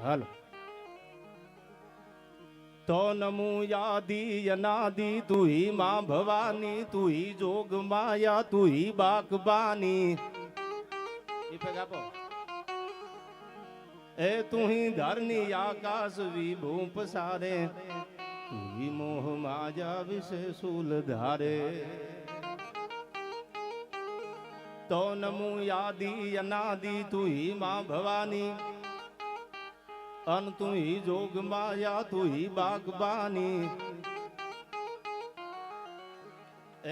હાલો. તો નમુ યાદી અનાદી તુહી માં ભવાની તુહી જોગ માયા તુહી બાકબાની. ઇફેક્ટ આપો. એ તુહી ધરની આકાશ વિભૂ પસારે તુહી મોહ માયા વિશે શૂલ ધારે. તો નમુ યાદી અનાદી તુહી માં ભવાની અન તું હી જોગ માયા તું હી બાગબાની.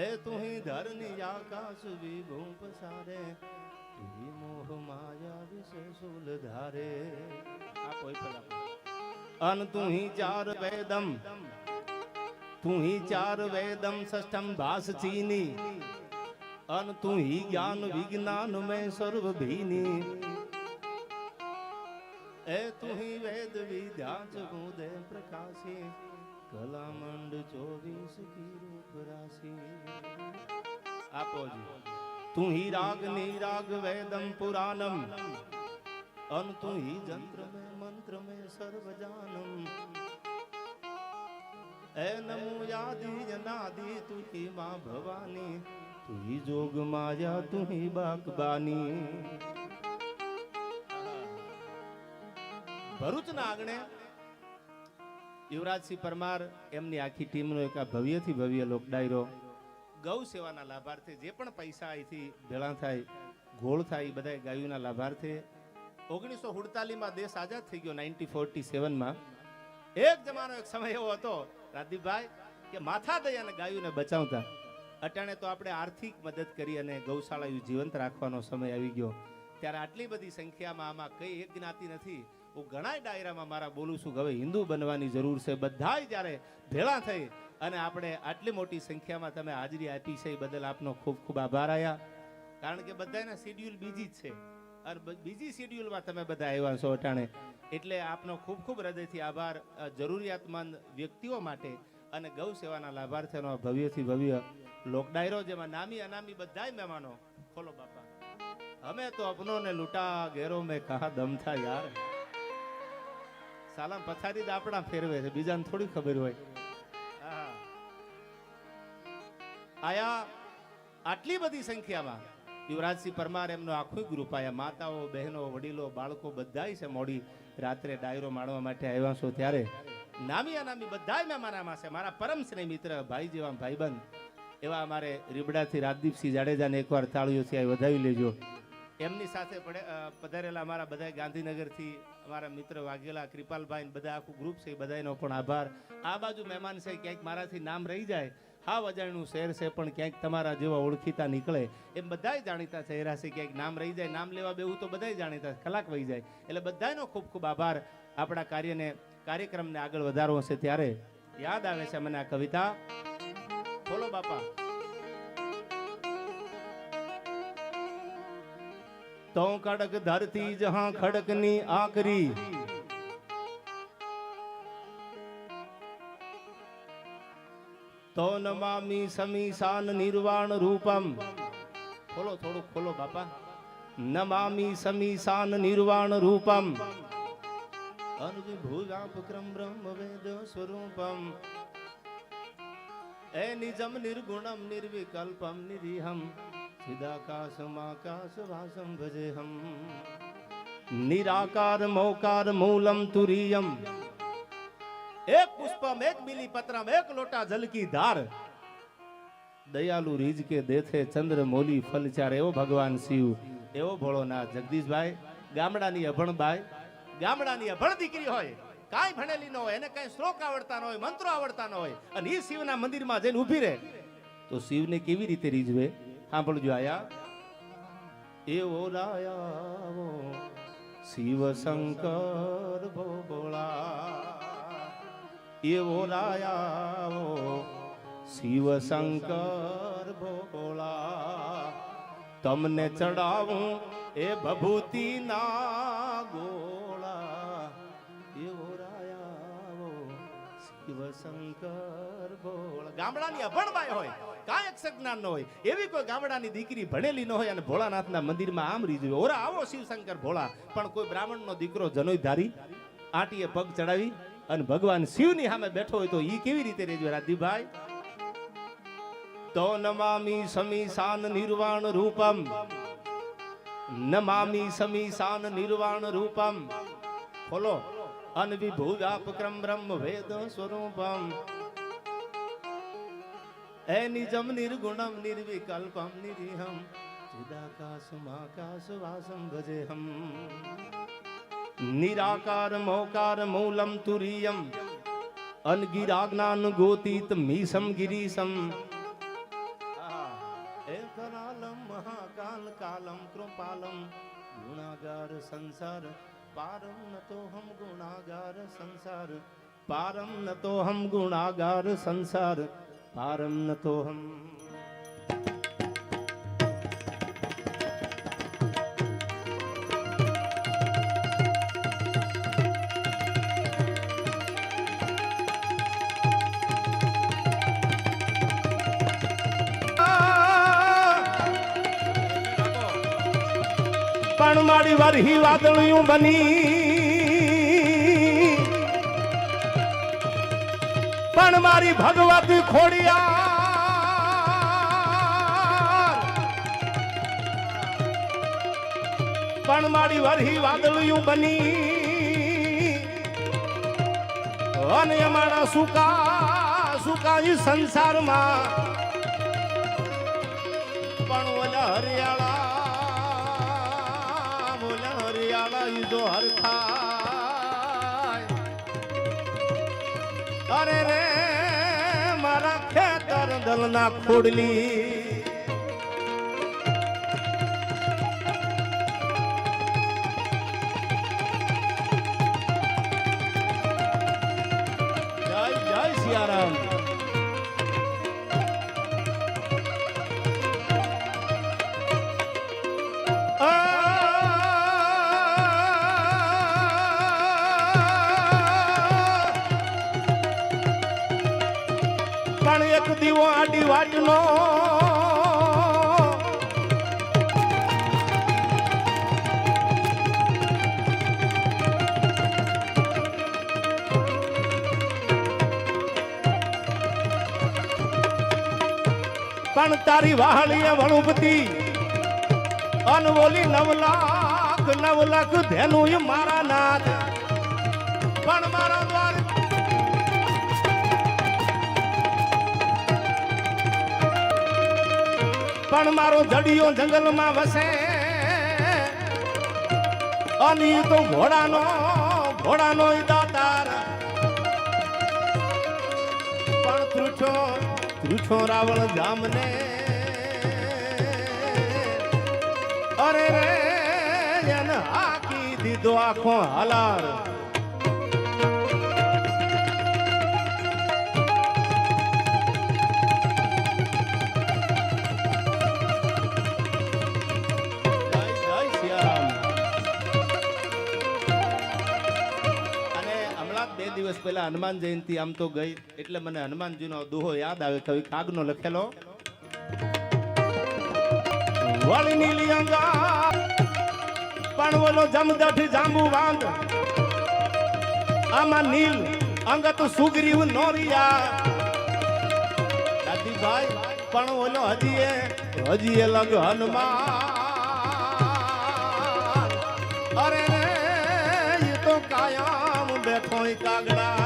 એ તું હી ધરની આકાશ વિભૂ પસારે તું હી મોહ માયા વિશે શૂલ ધારે. અન તું હી ચાર વેદમ તું હી ચાર વેદમ ષષ્ઠમ ભાસ ચીની અન તું હી જ્ઞાન વિજ્ઞાન મેં સર્વ ભીની. એ તું હી વેદ વિદ્યા જગુદે પ્રકાશી કલા મંડ 24 की रूप राशि. આપો જી. તું હી રાગ નિરાગ વેદમ પુરાણમ અન તું હી જંત્ર में मंत्र में सर्व जानम. ए नमो यादी जनादी तू ही मां भवानी तू ही जोग माया तू ही बाकबानी. ભરૂચના આંગણે યુવરાજસિંહ પરમાર એમની આખી ટીમનો એક ભવ્યથી ભવ્ય લોક ડાયરો ગૌ સેવાના લાભાર્થે જે પણ પૈસા અહીંથી ભેળા થાય ગોળ થાય બધા ગાયોના લાભાર્થે 1947માં દેશ આઝાદ થઈ ગયો. 1947માં એક જમાનો એક સમય એવો હતો રાજદીપભાઈ કે માથા દઈ અને ગાયોને બચાવતા. અટાણે તો આપણે આર્થિક મદદ કરી અને ગૌશાળા જીવંત રાખવાનો સમય આવી ગયો. ત્યારે આટલી બધી સંખ્યામાં આમાં કઈ એક જ્ઞાતિ નથી. હું ઘણા ડાયરામાં મારા બોલું છું કે હવે હિન્દુ બનવાની જરૂર છે. બધાય જ્યારે ભેળા થઈ અને આપણે આટલી મોટી સંખ્યામાં તમે હાજરી આપી છે એ બદલ આપનો ખૂબ ખૂબ આભાર આયા. કારણ કે બધાના શેડ્યુલ બીજી જ છે અને બીજી શેડ્યુલમાં તમે બધા આવ્યા છો અટાણે. એટલે આપનો ખૂબ ખૂબ હૃદયથી આભાર. જરૂરિયાતમંદ વ્યક્તિઓ માટે અને ગૌ સેવાના લાભાર્થીનો ભવ્યથી ભવ્ય લોક ડાયરો જેમાં નામી અનામી બધાય મહેમાનો. ખોલો બાપા. હમે તો અપનો ને લૂટા ઘેરો મેં કહા દમ થા યાર. સાલામ પથારી જ આપણા ફેરવે છે, બીજાને થોડી ખબર હોય. આયા આટલી બધી સંખ્યામાં યુવરાજસિંહ પરમાર એમનો આખું ગ્રુપ આયા. માતાઓ બહેનો વડીલો બાળકો બધાય છે મોડી રાત્રે ડાયરો માણવા માટે આવ્યા છો. ત્યારે નામી અનામી બધાય મહેમાનામાં છે. મારા પરમ સ્નેહ મિત્ર ભાઈ જેવા ભાઈબંધ એવા અમારે રીબડાથી રાજદીપસિંહ જાડેજાને એકવાર તાળીઓથી વધાવી લેજો. એમની સાથે પધારેલા અમારા બધા ગાંધીનગરથી અમારા મિત્ર વાઘેલા કૃપાલભાઈ બધા આખું ગ્રુપ છે. બધાનો પણ આભાર. આ બાજુ મહેમાન છે, ક્યાંક મારાથી નામ રહી જાય. હા અજાણ્યું શહેર છે પણ ક્યાંક તમારા જેવા ઓળખીતા નીકળે એમ બધાય જાણીતા ચહેરા છે. ક્યાંક નામ રહી જાય, નામ લેવા બેવું તો બધાય જાણીતા, કલાક વહી જાય. એટલે બધાનો ખૂબ ખૂબ આભાર. આપણા કાર્યક્રમને આગળ વધારવો છે ત્યારે યાદ આવે છે મને આ કવિતા. બોલો બાપા. તો કડક ધરતી જહાં ખડકની આકરી તો નમામી સમીશાન નિર્વાણ રૂપમ. ખોલો થોડું ખોલો બાપા. નમામી સમીશાન નિર્વાણ રૂપમ અનવિભૂયાપક્રમ બ્રહ્મ વેદ સ્વરૂપમ. એ નિજમ નિર્ગુણમ નિર્વિકલ્પમ નિરીહમ ચિદાકાશમાકાશવાસમ ભજેહમ. નિરાકાર મૌકાર મૂલમ તુરીયમ. એક પુષ્પમ એક બિલીપત્રમ એક લોટા જલ કી ધાર દયાલુ રીજ કે દેથે ચંદ્ર મોલી ફલચાર. એવો ભગવાન શિવ, એવો ભોળોનાથ. જગદીશભાઈ ગામડાની અભણ બાઈ, ગામડાની અભણ દીકરી હોય, કાંઈ ભણેલી ન હોય, એને કાંઈ શ્લોક આવડતા ન હોય, મંત્રો આવડતા ન હોય અને એ શિવના મંદિરમાં જઈને ઊભી રહે તો શિવને કેવી રીતે રીઝવે? સાંભળજો. આયા એવો રાયાવો શિવ શંકર ભોળા. એવો રાયાવો શિવ શંકર ભોળા. તમને ચડાવું એ ભભૂતિ ના ગોળા. એવો રાયાવો શિવ શંકર ભોળા. ગામડાની અભણબાઈ હોય, કાંઈ અક્ષર જ્ઞાન ન હોય એવી કોઈ ગામડાની દીકરી ભણેલી ન હોય અને ભોળાનાથના મંદિરમાં આમ રીઝવે ઓરા આવો શિવશંકર ભોળા. પણ કોઈ બ્રાહ્મણનો દીકરો જનોઈ ધારી આંટીએ પગ ચડાવી અને ભગવાન શિવની સામે બેઠો હોય તો ઈ કેવી રીતે રેજો રાધીભાઈ? તો નમામી સમીશાન નિર્વાણ રૂપમ, નમામી સમીશાન નિર્વાણ રૂપમ. ખોલો. અનવિભૂવ્યાપક્રમ બ્રહ્મ વેદ સ્વરૂપમ, એ નિજમ નિર્ગુણમ નિર્વિકલ્પમ નિરીહમ, ચિદાકાશમાકાશ વાસમ ભજેહમ. નિરાકાર મોકાર મૂલમ તુરીયમ, અનગિરાજ્ઞાન ગોતીત મીસમ ગિરીશમ. એકરાલમ મહાકાલ કાલમ કૃપાલમ, ગુણાગાર સંસાર પારમ નતો હમ ગુણાગાર સંસાર, પારમ નતો હમ ગુણાગાર સંસાર, પારમ નતો હમ. પણ મારી વરહી વાદળિયું બની, પણ મારી ભગવતી ખોડિયાર, પણ મારી વરહી વાદળિયું બની, અને અમારા સુકા સુકા સંસારમાં પણ ઓલા હરિયાળા જો હરખાય. અરે રે મારા ખેતર દલના ખોડલી, જય જય સિયારામ. પણ એક દીવો આડી વાટનો, પણ તારી વાહળીએ વણુપતી અનવોલી 9 લાખ ધેનું મારા નાથ. પણ મારા દ્વાર પણ મારો જડિયો જંગલમાં વસે, અને તો ઘોડાનો દાતાર. પણ તૃછો રાવણ જામને, અરે રે એને હાકી દીધો આખો હાલાર. દિવસ પહેલા હનુમાન જયંતિ આમ તો ગઈ, એટલે મને હનુમાનજીનો દોહો યાદ આવે. કવિ કાગનો લખેલો, વળી નીલી અંગા પણ ઓલો જમદઠ જાંબુ વાંદ, આમાં નીલ અંગત સુગ્રીવ નોરિયા. દાદીભાઈ પણ ઓલો હજીએ લગ હનુમાન. અરે રે એ તો કાયમ બેઠો કાગડા.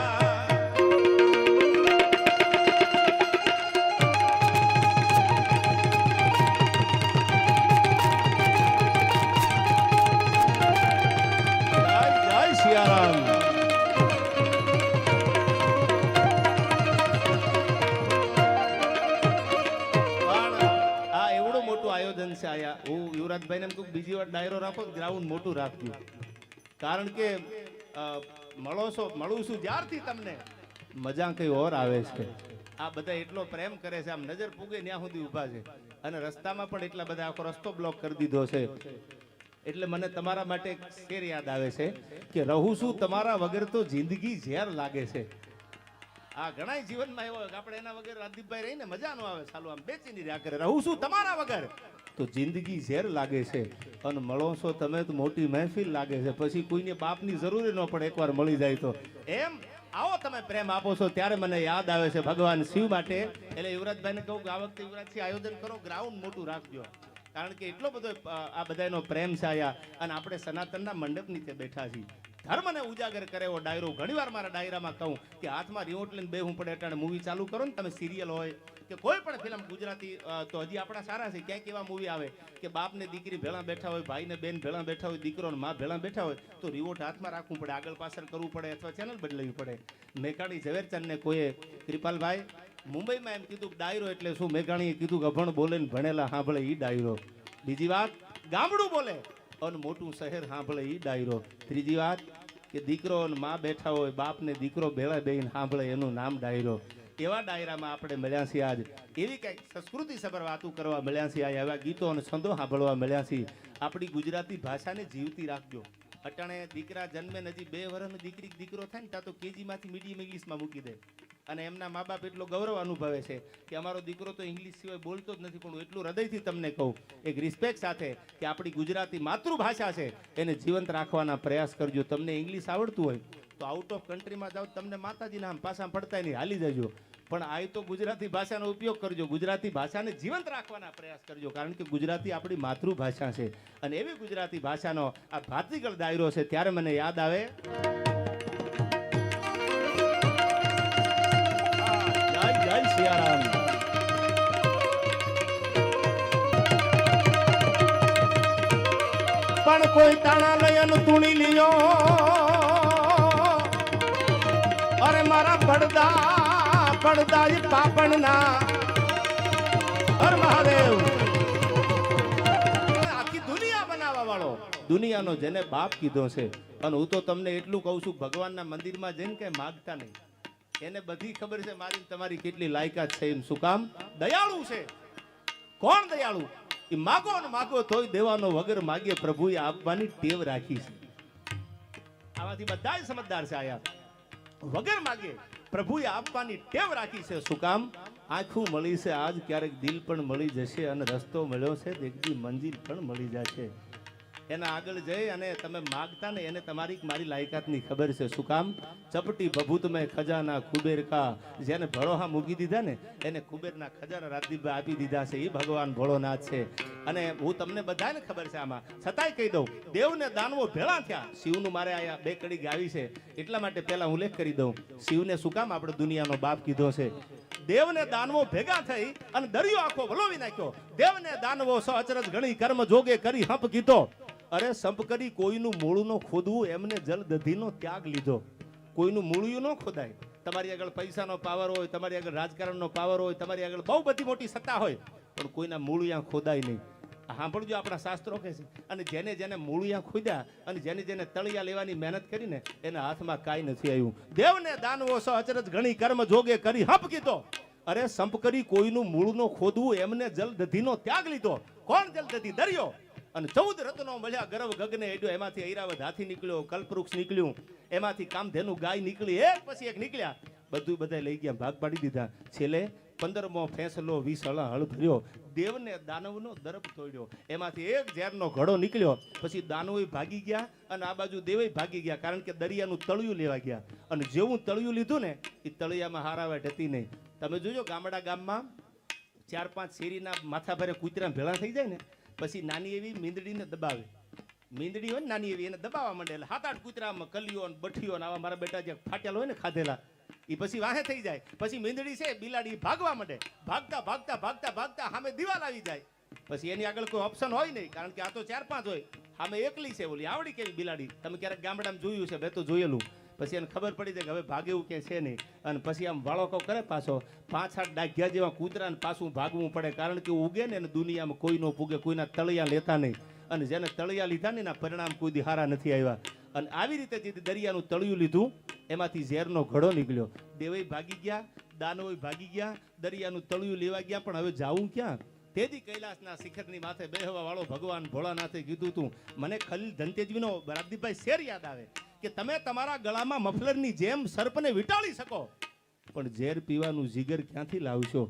જય જય સિયારામ. આ એવડું મોટું આયોજન છે. આયા હું યુવરાજભાઈ ને બીજી વાર ડાયરો રાખો, ગ્રાઉન્ડ મોટું રાખજો. કારણ કે મળું છું જ્યારથી તમને મજા કઈ ઓર આવે છે. આ બધા એટલો પ્રેમ કરે છે, આમ નજર પૂગે ત્યાં સુધી ઊભા છે, અને રસ્તામાં પણ એટલા બધા આખો રસ્તો બ્લોક કરી દીધો છે. એટલે મને તમારા માટે એક શેર યાદ આવે છે કે રહું છું તમારા વગર તો જિંદગી ઝેર લાગે છે. આ ઘણા જીવનમાં એવો આપણે એના વગર રાદીપભાઈ રહીને મજા ન આવે, સાલું આમ બેચીની રહ્યા કરે. રહું છું તમારા વગર તો જિંદગી ઝેર લાગે છે, અને મળો છો તમે તો મોટી મહેફિલ લાગે છે. પછી કોઈને બાપની જરૂર ન પડે એકવાર મળી જાય તો. એમ આવો તમે પ્રેમ આપો છો ત્યારે મને યાદ આવે છે ભગવાન શિવ માટે. એટલે યુવરાજભાઈને કહું કે આ વખતે યુવરાજથી આયોજન કરો, ગ્રાઉન્ડ મોટું રાખજો, કારણ કે એટલો બધો આ બધાનો પ્રેમ છે આયા. અને આપણે સનાતનના મંડપ નીચે બેઠા છીએ. ધર્મને ઉજાગર કરે એવો ડાયરો. ઘણીવાર મારા ડાયરામાં કહું કે હાથમાં રિમોટ લઈને બેહવું પડે. અટાણે મૂવી ચાલુ કરો ને તમે, સિરિયલ હોય કે કોઈ પણ ફિલ્મ ગુજરાતી, તો હજી આપણા સારા છે. ક્યાંક એવા મૂવી આવે કે બાપને દીકરી ભેળા બેઠા હોય, ભાઈને બેન ભેળા બેઠા હોય, દીકરો ને માં ભેળા બેઠા હોય, તો રિમોટ હાથમાં રાખવું પડે, આગળ પાછળ કરવું પડે, અથવા ચેનલ બદલાવી પડે. મેઘાણી ઝવેરચંદને કોઈએ, કૃપાલભાઈ મુંબઈમાં એમ કીધું ડાયરો એટલે શું? મેઘાણીએ કીધું કે અભણ બોલે ને ભણેલા સાંભળે ઈ ડાયરો. બીજી વાત, ગામડું બોલે અને મોટું શહેર સાંભળે ઈ ડાયરો. ત્રીજી વાત કે દીકરો અને માં બેઠા હોય, બાપ ને દીકરો ભેળા બેહીને સાંભળે એનું નામ ડાયરો. એવા ડાયરામાં આપણે મળ્યા છીએ આજ. એવી કંઈક સંસ્કૃતિ સભર વાતો કરવા મળ્યા છીએ. એવા ગીતો અને છંદો સાંભળવા મળ્યા છીએ. આપણી ગુજરાતી ભાષાને જીવતી રાખજો. અટાણે દીકરા જન્મે હજી 2 વર્ષની દીકરી દીકરો થાય ને ત્યાં તો કેજીમાંથી મીડિયમ ઇંગ્લિશમાં મૂકી દે, અને એમના મા બાપ એટલો ગૌરવ અનુભવે છે કે અમારો દીકરો તો ઇંગ્લિશ સિવાય બોલતો જ નથી. પણ હું એટલું હૃદયથી તમને કહું, એક રિસ્પેક્ટ સાથે, કે આપણી ગુજરાતી માતૃભાષા છે એને જીવંત રાખવાના પ્રયાસ કરજો. તમને ઇંગ્લિશ આવડતું હોય તો આઉટ ઓફ કન્ટ્રીમાં જાઓ, તમને માતાજીના આમ પાછા પડતા નહીં, હાલી જજો. પણ આ તો ગુજરાતી ભાષાનો ઉપયોગ કરજો, ગુજરાતી ભાષાને જીવંત રાખવાના પ્રયાસ કરજો, કારણ કે ગુજરાતી આપણી માતૃભાષા છે. અને એવી ગુજરાતી ભાષાનો આ ભાતીગળ દાયરો છે ત્યારે મને યાદ આવે, જય સિયારામ. પણ કોઈ તાણા લયન તુણી લિયો, અરે મારા પડદા ઈ પાપણના, હર મહાદેવ. આખી દુનિયા બનાવવા વાળો, દુનિયાનો જેને બાપ કીધો છે. અને હું તો તમને એટલું કહું છું, ભગવાનના મંદિરમાં જઈને કઈ માગતા નહીં. એને બધી ખબર છે મારી તમારી કેટલી લાયકાત છે. એમ શું કામ? દયાળુ છે. કોણ દયાળુ? એ માગો ને માગો તોય દેવાનો, વગર માગે પ્રભુએ આપવાની ટેવ રાખી છે. આમાંથી બધા સમજદાર છે આયા. વગર માગે પ્રભુએ આપવાની ટેવ રાખી છે. શું કામ? આંખું મળી છે આજ, ક્યારેક દિલ પણ મળી જશે, અને રસ્તો મળ્યો છે દેખજી મંજિલ પણ મળી જશે. એના આગળ જઈ અને તમે માગતા ને, એને તમારી મારી લાયકાતની ખબર છે. શું કામ? ચપટી ભભૂત મેં ખજાના કુબેર કા, જેને ભરોહા મૂકી દીધા ને એને કુબેરના ખજાના રાજદીપભાઈ આપી દીધા છે. એ ભગવાન ભોળોનાથ છે. અને હું તમને બધાને ખબર છે આમાં, છતાંય કહી દઉં, દેવ ને દાનવો ભેળા થયા. શિવનું મારે આયા 2 કડી ગાવી છે, એટલા માટે પહેલા ઉલ્લેખ કરી દઉં. શિવને શું કામ આપણે દુનિયાનો બાપ કીધો છે? દેવ ને દાનવો ભેગા થઈ અને દરિયો આખો વલોવી નાખ્યો. દેવ ને દાનવો સો અચરજ ઘણી કર્મ જોગે કરી હંપ કીધો. અરે સંપ કરી કોઈનું મૂળું ન ખોદવું, એમને જલદધીનો ત્યાગ લીધો. કોઈનું મૂળિયું ન ખોદાય. તમારી આગળ પૈસાનો પાવર હોય, તમારી આગળ રાજકારણનો પાવર હોય, તમારી આગળ બહુ બધી મોટી સત્તા હોય, પણ કોઈના મૂળિયા ખોદાય નહીં. સાંભળજો, આપણા શાસ્ત્રો કહે છે. અને જેને જેને મૂળિયા ખોદ્યા અને જેને જેને તળિયા લેવાની મહેનત કરીને એના હાથમાં કાંઈ નથી આવ્યું. દેવને દાનવો સો અચરજ ઘણી કર્મ જોગે કરી હંપ કીધો. અરે સંપ કરી કોઈનું મૂળ નો ખોદવું, એમને જલદધીનો ત્યાગ લીધો. કોણ જલદધી? દરિયો. અને 14 રત્નો મળ્યા ગરવ ગગને હેડ્યો. એમાંથી ઐરાવત હાથી નીકળ્યો, કલ્પવૃક્ષ નીકળ્યું, એમાંથી કામધેનુ ગાય નીકળી, એક પછી એક નીકળ્યા. બધું બધા લઈ ગયા, ભાગ પાડી દીધા. છેલ્લે 15મો ફેંસલો 20 હળ ભર્યો. દેવને દાનવનો દર્પ તોડ્યો. એમાંથી એક ઝેરનો ઘડો નીકળ્યો. પછી દાનવોય ભાગી ગયા અને આ બાજુ દેવય ભાગી ગયા, કારણ કે દરિયાનું તળિયું લેવા ગયા. અને જેવું તળિયું લીધું ને, એ તળિયામાં હારાવાટ હતી નહીં. તમે જોજો, ગામમાં 4-5 શેરીના માથા ભારે કૂતરા ભેળા થઈ જાય ને, પછી નાની એવી મીંદડીને દબાવે. મીંદડી હોય ને નાની એવી, એને દબાવવા માંડે. એટલે 7-8 કૂતરામાં કલીઓ ને બઠીઓ ને આવા મારા બેટા જે ફાટેલા હોય ને ખાધેલા, એ પછી વાહે થઈ જાય. પછી મીંદડી છે બિલાડી ભાગવા માંડે. ભાગતા ભાગતા ભાગતા ભાગતા સામે દિવાલ આવી જાય. પછી એની આગળ કોઈ ઓપ્શન હોય નહીં, કારણ કે આ તો 4-5 હોય. સામે એકલી છે ઓલી આવડી કેવી બિલાડી. તમે ક્યારેક ગામડામાં જોયું છે? મેં તો જોયેલું. પછી એને ખબર પડી જાય કે હવે ભાગે એવું કે છે નહીં. અને પછી આમ વાળો કરે પાછો 5-8 ડાઘ્યા જેવા કૂતરાને પાછું ભાગવું પડે, કારણ કે ઉગે ને દુનિયામાં કોઈ નો પૂગે, કોઈના તળિયા લેતા નહીં. અને જેને તળિયા લીધા ને એના પરિણામ કોઈ દી હારા નથી આવ્યા. અને આવી રીતે જે દરિયાનું તળિયું લીધું, એમાંથી ઝેરનો ઘડો નીકળ્યો. દેવય ભાગી ગયા, દાનવોય ભાગી ગયા, દરિયાનું તળિયું લેવા ગયા. પણ હવે જાવું ક્યાં? તેથી કૈલાસના શિખરની માથે બેહવા વાળો ભગવાન ભોળાનાથે કીધું તું, મને ખલીલ ધનતેજવીનો રાજદીપભાઈ શેર યાદ આવે કે તમે તમારા ગળામાં મફલરની જેમ સર્પને વીંટાળી શકો, પણ ઝેર પીવાનું જીગર ક્યાંથી લાવશો?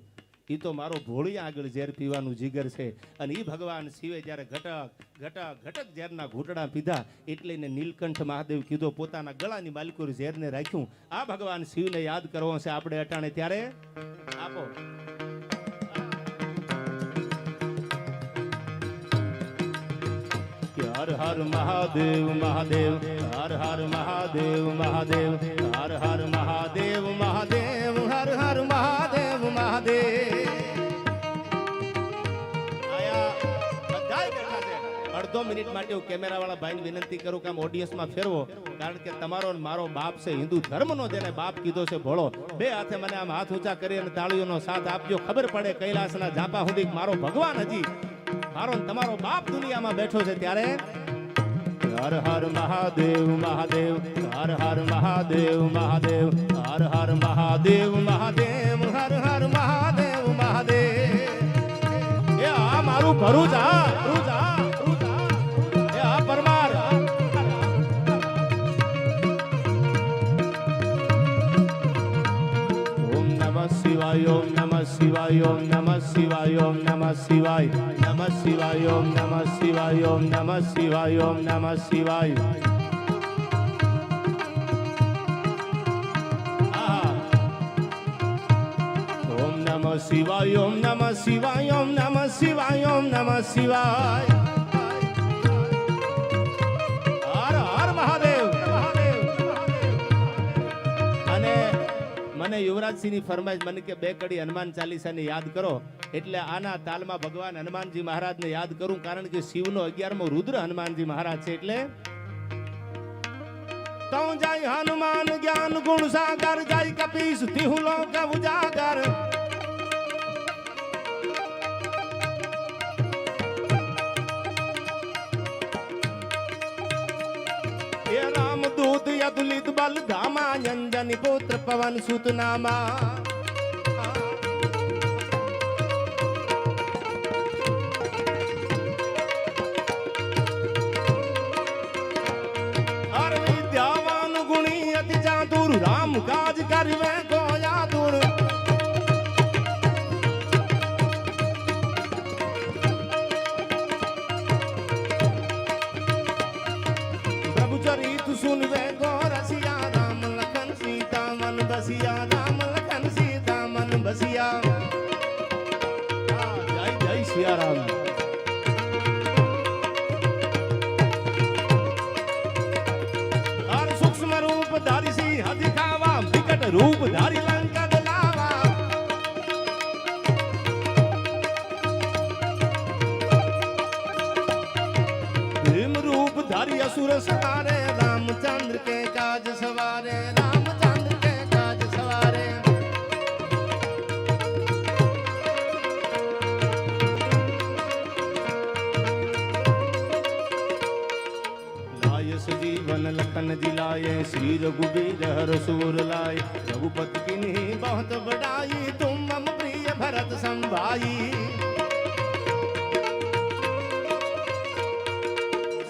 એ તો મારો ભોળિયા આગળ ઝેર પીવાનું જીગર છે. અને એ ભગવાન શિવે જ્યારે ઘટક ઝેરના ઘૂંટડા પીધા એટલે એને નીલકંઠ મહાદેવ કીધો પોતાના ગળાની માલિકોર ઝેરને રાખ્યું. આ ભગવાન શિવને યાદ કરવો છે આપણે અટાણે ત્યારે આપો. હર હર મહાદેવ મહાદેવ હર હર મહાદેવ મહાદેવ હર હર મહાદેવ મહાદેવ હર હર મહાદેવ મહાદેવ. અડધો મિનિટ માટે હું કેમેરા વાળા ભાઈને વિનંતી કરું કે આમ ઓડિયન્સમાં ફેરવો, કારણ કે તમારો મારો બાપ છે હિન્દુ ધર્મનો, જેને બાપ કીધો છે ભોળો. બે હાથે મને આમ હાથ ઊંચા કરી અને તાળીઓનો સાથ આપજો. ખબર પડે કૈલાસના ઝાપા સુધી મારો ભગવાન હજી મારો તમારો બાપ દુનિયામાં બેઠો છે ત્યારે. હર હર મહાદેવ મહાદેવ હર હર મહાદેવ મહાદેવ હર હર મહાદેવ મહાદેવ હર હર મહાદેવ મહાદેવ. એ આ મારું ભરૂચ, એ આ પરમાર. ઓમ નમઃ શિવાય ઓમ નમઃ શિવાય ઓમ નમઃ શિવાય ઓમ નમઃ શિવાય નમઃ શિવાય ઓમ નમઃ શિવાય ઓમ નમઃ શિવાય ઓમ નમઃ શિવાય. ઓમ નમઃ શિવાય ઓમ નમઃ શિવાય ઓમ નમઃ શિવાય ઓમ નમઃ શિવાય. હર હર મહાદેવ. અને મને યુવરાજસિંહની ફરમાઈશ, મને કે બે કડી હનુમાન ચાલીસાને યાદ કરો. એટલે આના તાલમાં ભગવાન હનુમાનજી મહારાજને યાદ કરું, કારણ કે શિવનો 11મો રુદ્ર હનુમાનજી મહારાજ છે. એટલે તો જાય હનુમાન જ્ઞાન ગુણ સાગર, જાય કપીસ તિહુ લોક ઉજાગર. એ રામદૂત યદુલિત બલ ધામા, અંજની પુત્ર પવન સુત નામા. રામ કાજ કરવે ગોયા દૂર. પ્રભુ ચરિત સુનવે ગો રસિયા, રામ લખન સીતા મન બસિયા, રામ લખન સીતા મન બસિયા. જય જય સિયારામ. હર સૂક્ષ્મ રૂપ ધારી સી હદી ખાવા, વિકટ રૂપ ધારી લંકા દલાવા. ભીમ રૂપ ધારી असुर सवारे, रामचंद्र के काज सवारे, रामचंद्र के काज सवारे. लाय सजीवन लखन जिलाए, श्री रघुबीर हर सूर लाए. रघुपति किन्हीं बहुत बड़ाई, तुम मम प्रिय भरत संभाई.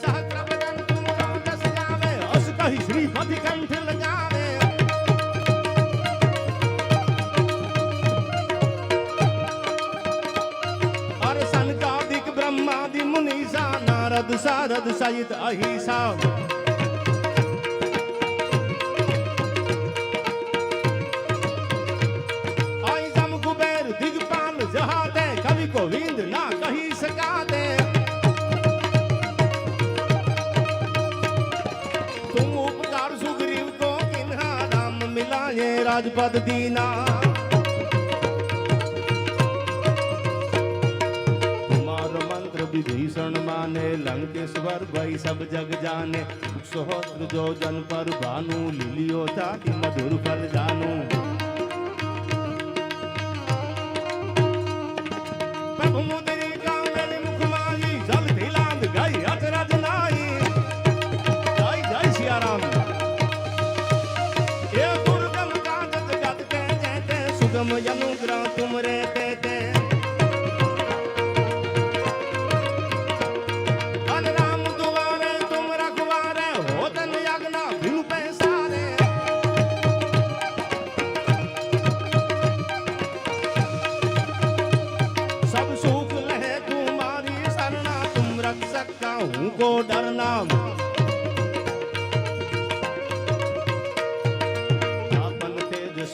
सहस्र बदन तुम जस जावे, अस कहि श्रीपति कंठ लगावे. और सनकादिक ब्रह्मादि मुनीसा, नारद सारद सहित अहिसा. आई जम कुबेर दिगपाल जहाते, कवि को विंद ना कही सकाते. तुम उपकार सुग्रीव को किन्हा, राम मिलाए राजपद दीना. तुम्हारो मंत्र विभीषण माने, लंकेश्वर भई सब जग जाने. सुहोत्र जो जन पर भानु, लिलियो ताकि मधुर फल जानू. प्रभु मुद्रिका मेरे मुख माही, जल धिलांद गई अचरज नाई. जय जय सियाराम. ये दुर्गम काज जगत के जेते, सुगम अनुग्रह तुम रे देते. अन राम दुआरे तुम रखवारे, होतन यज्ञ बिनु पैसारे.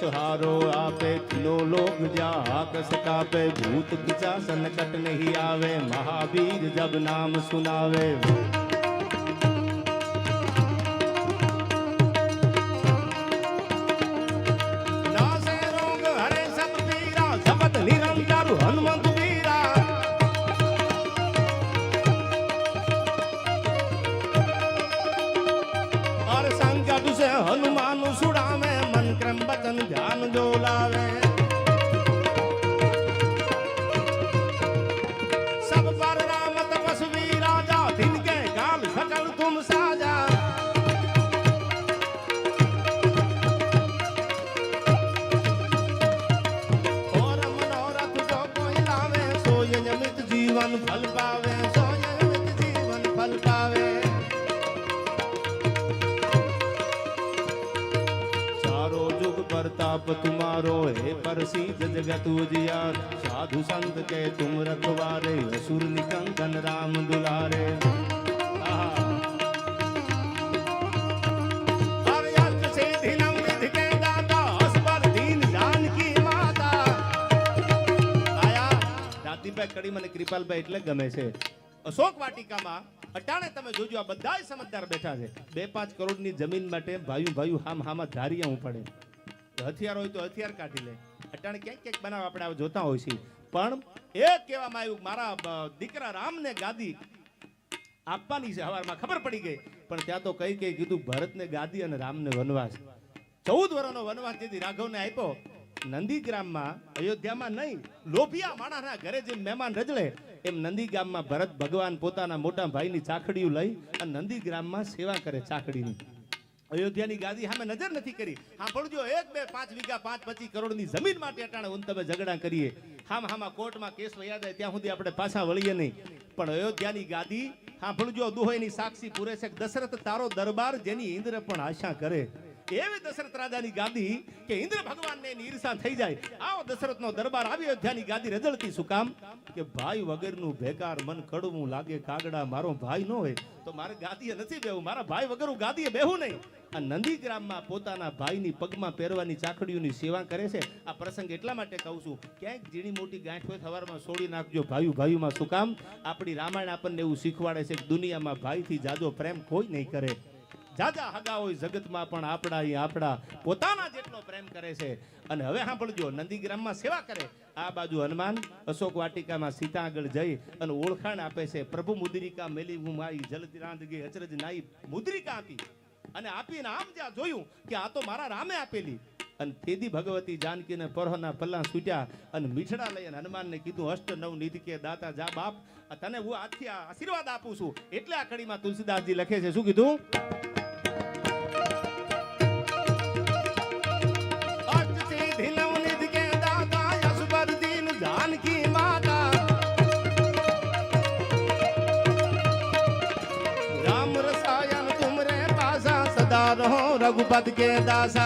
सहारो आपे तीनों लोग जा आकस कापे भूत पिचा संकट नहीं आवे महावीर जब नाम सुनावे नासे रोग हरे सब पीरा जपत निरंतर हनुमंत वीरा और संकट से हनुमान छुड़ावे मन क्रम वचन ध्यान जो लावे सब पर राम तपस्वी राजा दिन के काल सकल तुम साजा और मनोरथ जो कोई लावे सोय निमित जीवन फल पावे सोय निमित जीवन फल पावे प्रताप तुम्हारो है प्रसिद्ध जगत उजियार साधु संत के तुम रखवारे असुर निकंदन राम दुलारे से दिनम निधि के दाता असबर दीन जान की माता आया दादी पे कड़ी મને કૃપાલભાઈ એટલે ગમે છે અશોક વાટિકામાં અટાણે તમે જોજો આ બધાય સમજદાર બેઠા છે 2-5 કરોડની જમીન માટે ભાઈઓ ભાઈઓ હામ ધારિયા હું પડે હથિયાર હોય તો હથિયાર કાઢી લે અટાણે ક્યાંક ક્યાંક બનાવ આપણે જોતા હોય છે પણ એ કહેવામાં આવ્યું મારા દીકરા રામને ગાદી આપવાની છે હવારમાં ખબર પડી ગઈ પણ ત્યાં તો કઈ કઈ કીધું ભરતને ગાદી અને રામને વનવાસ 14 વર્ષનો વનવાસ જેથી રાઘવને આપ્યો નંદીગ્રામમાં અયોધ્યામાં નહીં લોભિયા માણસના ઘરે જે મહેમાન રજળે એમ નંદીગ્રામમાં ભરત ભગવાન પોતાના મોટા ભાઈની ચાખડીઓ લઈ અને નંદીગ્રામમાં સેવા કરે ચાખડીની અયોધ્યાની ગાદી સામે નજર નથી કરી હા પડજો 1, 2, 5 વીઘા 5-25 કરોડની જમીન માટે અટાણે હું તમે ઝઘડા કરીએ હામાં કોર્ટમાં કેસ વયા જાય ત્યાં સુધી આપણે પાછા વળીએ નહીં પણ અયોધ્યાની ગાદી હા પડજો દુહોયની સાક્ષી પૂરે છે દશરથ તારો દરબાર જેની ઇન્દ્ર પણ આશા કરે એવી દશરથ રાજાની ગાદી કે ઇન્દ્ર ભગવાનને એની ઈર્ષા થઈ જાય આવો દશરથનો દરબાર આવી અયોધ્યાની ગાદી રજળતી શું કામ કે ભાઈ વગરનું બેકાર મન કડવું લાગે કાગડા મારો ભાઈ ન હોય તો મારે ગાદીએ નથી બેવું મારા ભાઈ વગર ગાદીએ બેહું નહીં આ નંદીગ્રામમાં પોતાના ભાઈની પગમાં પહેરવાની ચાકડીઓની સેવા કરે છે આ પ્રસંગ એટલા માટે કહું છું ક્યાંક ઝીણી મોટી ગાંઠ હોય સવારમાં છોડી નાખજો ભાઈઓમાં શું કામ આપણી રામાયણ આપણને એવું શીખવાડે છે કે દુનિયામાં ભાઈથી જાજો પ્રેમ કોઈ નહીં કરે જાજા હગા હોય જગતમાં પણ આપણા પોતાના જેટલો પ્રેમ કરે છે અને હવે સાંભળજો નંદીગ્રામમાં સેવા કરે આ બાજુ હનુમાન અશોક વાટિકામાં સીતા આગળ જઈ અને ઓળખાણ આપે છે પ્રભુ મુદ્રિકા મેલી હું માઈ જલદી રાંદગી અચરજ નાઈ મુદ્રિકા આપી અને આપીને આમ જ્યાં જોયું કે આ તો મારા રામે આપેલી અને તેદી ભગવતી જાનકીને પરહોના પલ્લા છૂટ્યા અને મીઠડા લઈ અને હનુમાનને કીધું અષ્ટ નવ નિધિ કે દાતા જા બાપ તને હું આજથી આશીર્વાદ આપું છું એટલે આ કડીમાં તુલસીદાસજી લખે છે શું કીધું रहो रघुपत के दासा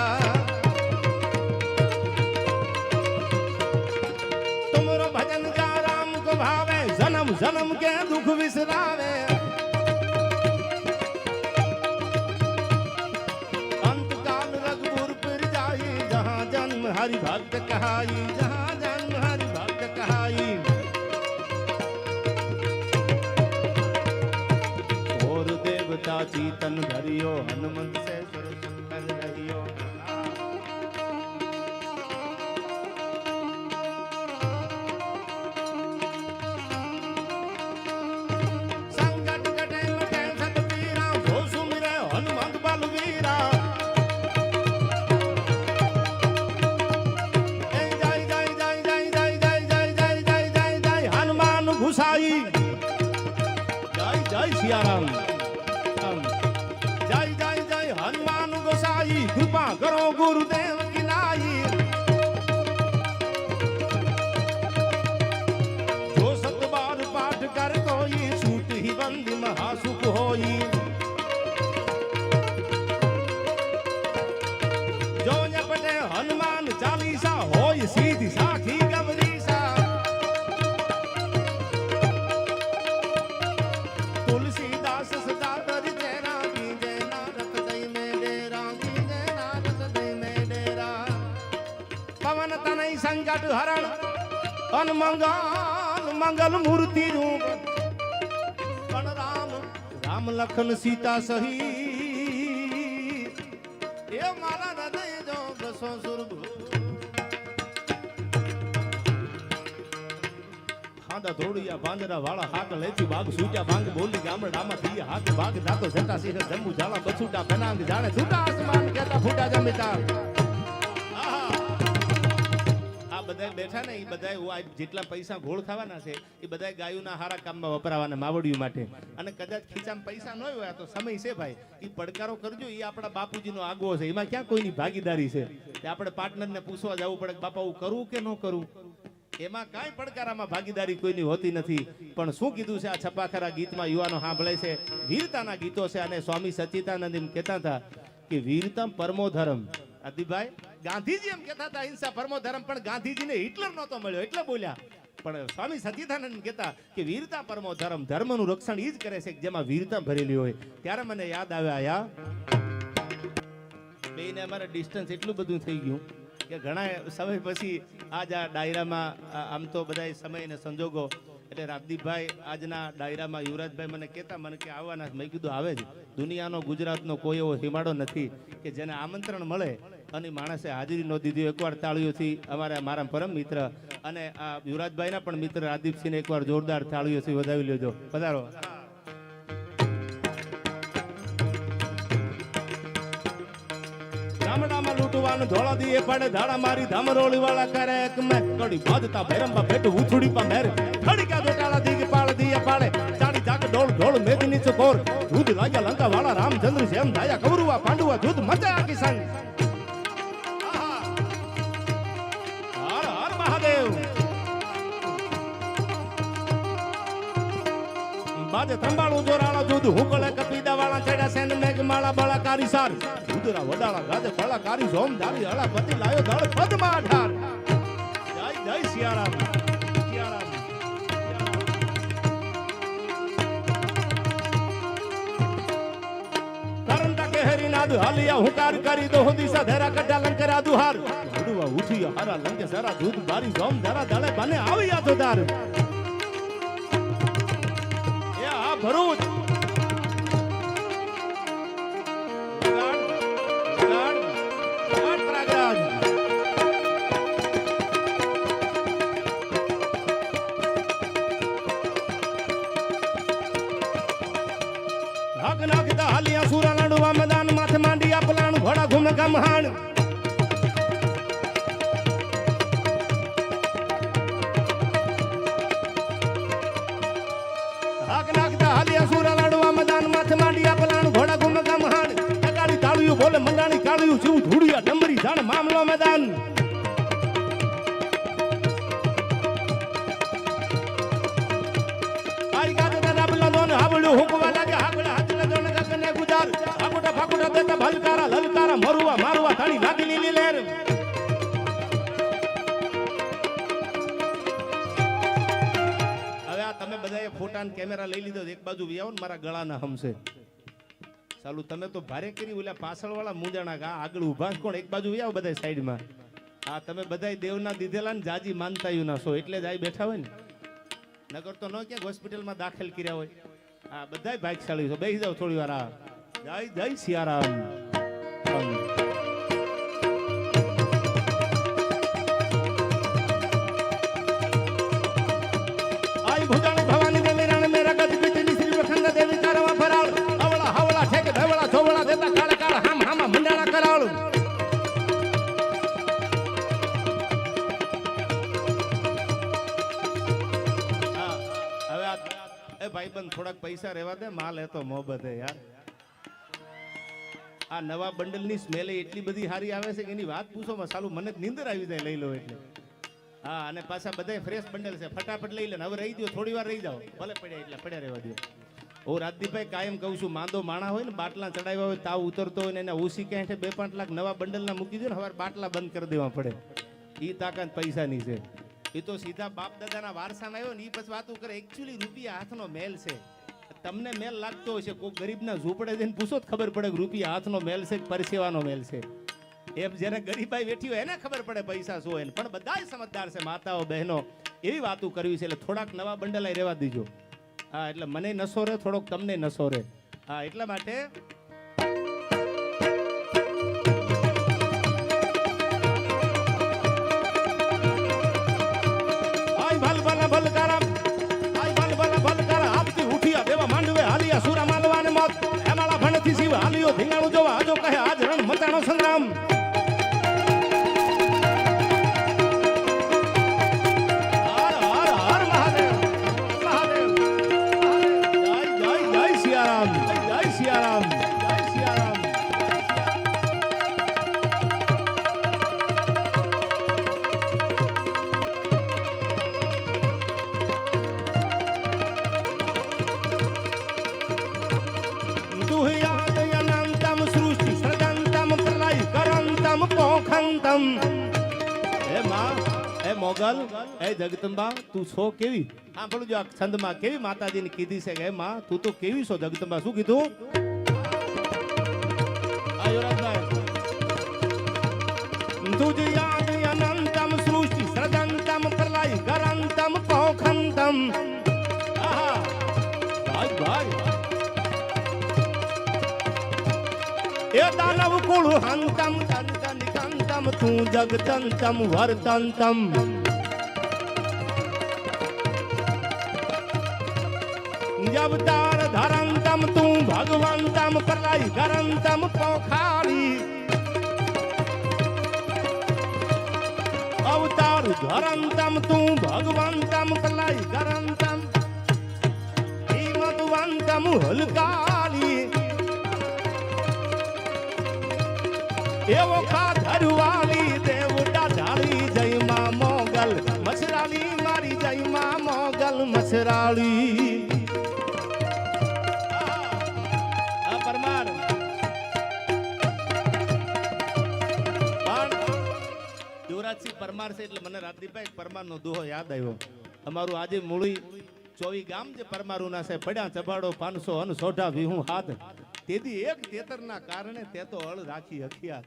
तुमरो भजन का राम को भावे जन्म जन्म के दुख विसरावे अंत काल रघुपुर पर जाई जहाँ जन्म हरि भक्त कहाई जहाँ जन्म हरि भक्त कहाई और देवता चीतन धरियो हनुमंत से सुर रहियो संकट कटे मटे सब पीरा जो सुमिरे हनुमंत बलवीरा जय जय जय जय जय जय जय जय जय जय जय हनुमान घुसाई जय जय सिया राम कृपा करो गुरुदेव की नाई जो 7 बार पाठ कर कोई छूट ही बंदी महासुख होई जो जपटे हनुमान चालीसा होई सीधी साखी गबरीसा तुलसीदास सदा दर तेरा की जय नारद दई में डेरा સંકટ હરણ અન મંગલ મંગલ મૂર્તિ રૂપ પણ રામ રામ લખન સીતા સહી એ મારા હૃદય જો બસો સુરભ ખાંડા ધોડિયા બાંદરા વાળા હાક લેતી બાગ સૂટ્યા ભાંગ બોલી ગામડામાં થઈ હાક બાગ દાતો જટા સિંહ જંબુ ઝાલા બછુટા બનાંગ જાણે છૂટા આસમાન કેતા ફૂટા જમીતા બધા બેઠા ને એ બધા જેટલા પૈસા ઘોળ થવાના છે એ બધા ગાયોના હારા કામમાં વપરાવાના માવડિયું માટે અને કદાચ ખીચામાં પૈસા ન હોય તો સમય છે ભાઈ એ પડકારો કરજો એ આપણા બાપુજીનો આગવો છે એમાં ક્યાં કોઈની ભાગીદારી છે તે આપણે પાર્ટનરને પૂછવા જવું પડે બાપા હું કરું કે ન કરું એમાં કાંઈ પડકારામાં ભાગીદારી કોઈની હોતી નથી પણ શું કીધું છે આ છપાખરા ગીતમાં યુવાનો સાંભળે છે વીરતાના ગીતો છે અને સ્વામી સચ્ચિદાનંદ એમ કહેતા હતા કે વીરતા પરમો ધર્મ આદિભાઈ ગાંધીજી એમ કહેતા હતા અહિંસા પરમો ધર્મ પણ ગાંધીજીને હિટલર નહોતો મળ્યો એટલે બોલ્યા પણ સ્વામી સચ્ચિદાનંદ કહેતા કે વીરતા પરમો ધર્મ ધર્મનું રક્ષણ એ જ કરે છે જેમાં વીરતા ભરેલી હોય ત્યારે મને યાદ આવ્યા બેને અમારે ડિસ્ટન્સ એટલું બધું થઈ ગયું કે ઘણા સમય પછી આજ આ ડાયરામાં આમ તો બધા સમય અને સંજોગો એટલે રાજદીપભાઈ આજના ડાયરામાં યુવરાજભાઈ મને કહેતા મને કે આવવાના મેં કીધું આવે જ દુનિયાનો ગુજરાતનો કોઈ એવો હિમાડો નથી કે જેને આમંત્રણ મળે અને માણસે હાજરી ન દીધી એકવાર તાળીઓથી મારા પરમ મિત્ર અને આ યુવરાજભાઈના પણ મિત્ર રાજદીપસિંહને એકવાર જોરદાર તાળીઓથી વધાવી લેજો પધારો ગામડામાં લૂંટવાનું ધોળા દીએ પડે ધાડા મારી ધામરોળી વાળા કરે એક મે કડી બાદતા ભેરંબા ભેટ ઉછુડી પા મેર ખડીકા દોટાળા દીગે પાળ દીએ પાળે ચાડી જાક ઢોળ ઢોળ મેદની ચોકોર દૂધ લાગ્યા લંકા વાળા રામચંદ્ર જેમ ધાયા કૌરવા પાંડવા દૂધ મચા આકી સંગ હર હર મહાદેવ બાજે થંબાળું જોરાળા દૂધ હુકળે કપીદા વાળા ચડ્યા સેન મેઘ માળા બળાકારી સાર દૂધરા વડાળા ગાજે ફળાકારી સોમ ધારી હળા પતિ લાયો ધળ પદમાં અઢાર જય જય સિયારામ સિયારામ કરંતા કે હરિનાદ હાલિયા હુકાર કરી દો દિશા ધરા કઢા લંકરા દુહાર હડુવા ઉઠી હારા લંકે સારા દૂધ બારી સોમ ધરા ધળે બને આવ્યા તો દાર ભરૂચ નાખતા હાલિયા સુરા લાડુવા મેદાન માથે માંડી આપલાણ ઘોડા ઘૂમે ગમહાણ બોલે મંડાણી કાળિયું જીવ ધૂળિયા ડમરી જાણ મામલો મેદાન આઈ ગાતે દાબલા દોન હાબળ્યું હુકવા લાગે હાગળા હાથલે દોન ગગને ગુજાર આગોટા ફાગોટા દેતા ભલકારા લલકારા મરુવા મારવા થાણી લાગી લીલી લેર હવે આ તમે બધાએ ફોટા અને કેમેરા લઈ લીધો એક બાજુ વિયાવો ને મારા ગળાના હમશે ચાલુ તમે તો ભારે કરી ઓલા પાછળ વાળા મુંજાણા કા આગળ ઉભા કોણ એક બાજુ આવો બધા સાઈડમાં હા તમે બધા દેવના દીધેલા ને જાજી માનતાયું ના છો એટલે જ આ બેઠા હોય ને નગર તો ન ક્યાંક હોસ્પિટલમાં દાખલ કર્યા હોય હા બધા ભાગશાળી છો બેસી જાવ થોડી વાર આ જય જય સિયારામ આઈ ભુજાણી ભવાની દેવી રાણ મેરા ગજ પીટની શ્રી વખંડ દેવી કારવા ફરાળ ઠેકે ધવળા ધોવળા દેતા કાળા કાળા હામ હામા મંડાણા કરાળું હવે એ ભાઈબંધ થોડાક પૈસા રહેવા દે માલ હે તો મોહબત હે યાર આ નવા બંડલની સ્મેલ એટલી બધી સારી આવે છે કે એની વાત પૂછો માં સાલું મને નીંદર આવી જાય લઈ લો એટલે હા અને પાછા બધા ફ્રેશ બંડલ છે ફટાફટ લઈ લે હવે રહી દો થોડી વાર રહી જાઓ ભલે પડ્યા એટલે પડ્યા રહેવા દો હું રાજદીપભાઈ કાયમ કહું છું માંદો માણા હોય ને બાટલા ચડાવ્યા હોય તાવ ઉતરતો હોય ને એને ઓછી ક્યાંય 2-5 લાખ નવા બંડલના મૂકી દો ને હવે બાટલા બંધ કરી દેવા પડે એ તાકાત પૈસાની છે એ તો સીધા બાપ દાદાના વારસામાં આવ્યો ને એ પછી વાતો કરે એકચ્યુઅલી રૂપિયા હાથનો મેલ છે તમને મેલ લાગતો હશે કોઈ ગરીબના ઝૂંપડે જઈને પૂછો જ ખબર પડે કે રૂપિયા હાથનો મેલ છે કે પરસેવાનો મેલ છે એમ જેને ગરીબાઈ વેઠી હોય એને ખબર પડે પૈસા શું હોય, પણ બધાય સમજદાર છે માતાઓ બહેનો, એવી વાતો કરવી છે. એટલે થોડાક નવા બંડલાઈ રહેવા દીજો. હા, એટલે મને નસો રે, થોડોક તમને નસો રે. હા, એટલા માટે ધીંગાણું જોવા આજો કહે આજ રણ મચાણો સંગ્રામ. હર હર હર મહાદેવ મહાદેવ જય જય જય સિયારામ જય સિયારામ જય સિયારામ. મોગલ એ જગદંબા તું છો કેવી? હા બોલું જો આ છંદમાં કેવી માતાજીને કીધી છે કે માં તું તો કેવી છો જગદંબા? શું કીધું? આ યુવરાજભાઈ તુજ યાદ અનંતમ સૃષ્ટિ સદંતમ પ્રલય ગરંતમ પોખંતમ. આહા ભાઈ ભાઈ એ દાનવ કુળ હંતમ તંતમ નિકંતમ તું જગદંતમ વર્તંતમ. અવતાર ધરંતમ તું ભગવંતમ પ્રલય ગરંતમ પોખારી. અવતાર ધરંતમ તું ભગવંતમ પ્રલય ગરંતમ હિમતવંતમ હલકારી. એવો ખાધરવાલી દેવડા ઢાળી જય માં મોગલ મસરાલી મારી જય માં મોગલ મસરાલી. યુવરાજસિંહ પરમાર છે એટલે મને રાત્રિભાઈ પરમાર નો દોહો યાદ આવ્યો. અમારું આજે મૂળી 24 ગામ જે પરમારુના છે પડ્યા ચબાડો 500 અન સોઢા વિહું હાથ. તેથી એક તેતરના કારણે તે તો અળ રાખી હખિયાત.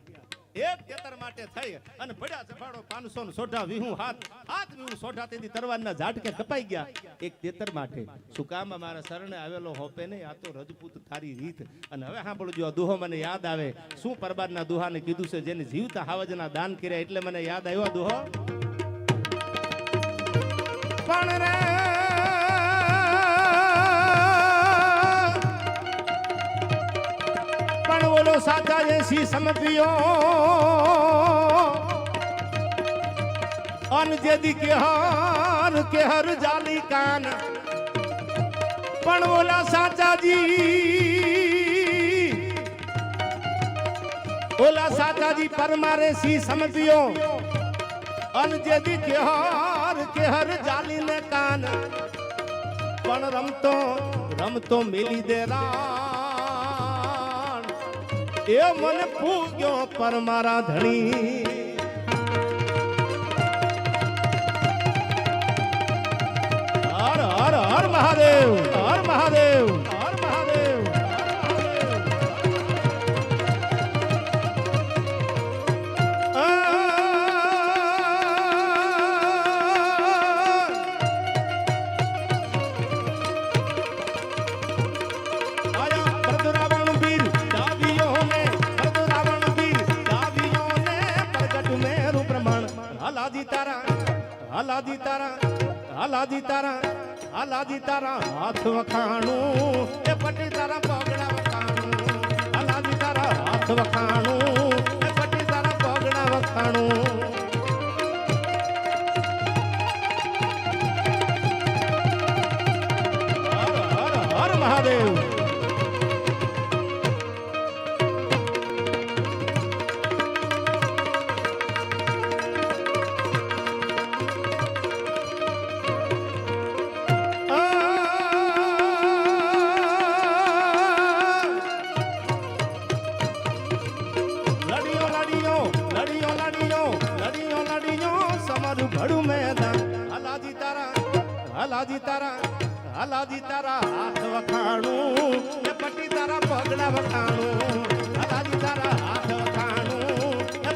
એક તેતર માટે થઈ અને પડ્યા ચબાડો 500 ને સોઢા વિહું હાથ. હાથ વિહું સોઢા તેથી તરવારના ઝાટકે કપાઈ ગયા એક તેતર માટે. શું કામ મારા શરણે આવેલો હોપે નહીં, આ તો રજપૂત થારી રીત. અને હવે સાંભળજો આ દુહો મને યાદ આવે. શું પરબારના દુહાને કીધું છે જેને જીવતા હાવજના દાન કર્યા એટલે મને યાદ આવ્યો દુહો. પણ રે પણ બોલો સાચા એસી સમપિયો અન જેદી કે હર જાલી કાન. પણ બોલા સાચાજી ઓલા સાચાજી પરમારે સી સમપિયો અન જેદી કે હર જાલી ને કાન. પણ રમતો રમતો મેલી દે રાણ એ મને પૂગ્યો પરમારા ધણી. હર હર હર મહાદેવ હર મહાદેવ હર મહાદેવ. હાલાજી તારા હાથ વખાણું એ પટી તારા પગડા વખાણું. હાલાજી તારા હાથ વખાણું એ પટી તારા પગડા વખાણું. હર હર હર મહાદેવ. હાલાજી તારા હાથ વખાણું એ પટી તારા પગલા વખાણું. હાલાજી તારા હાથ વખાણું એ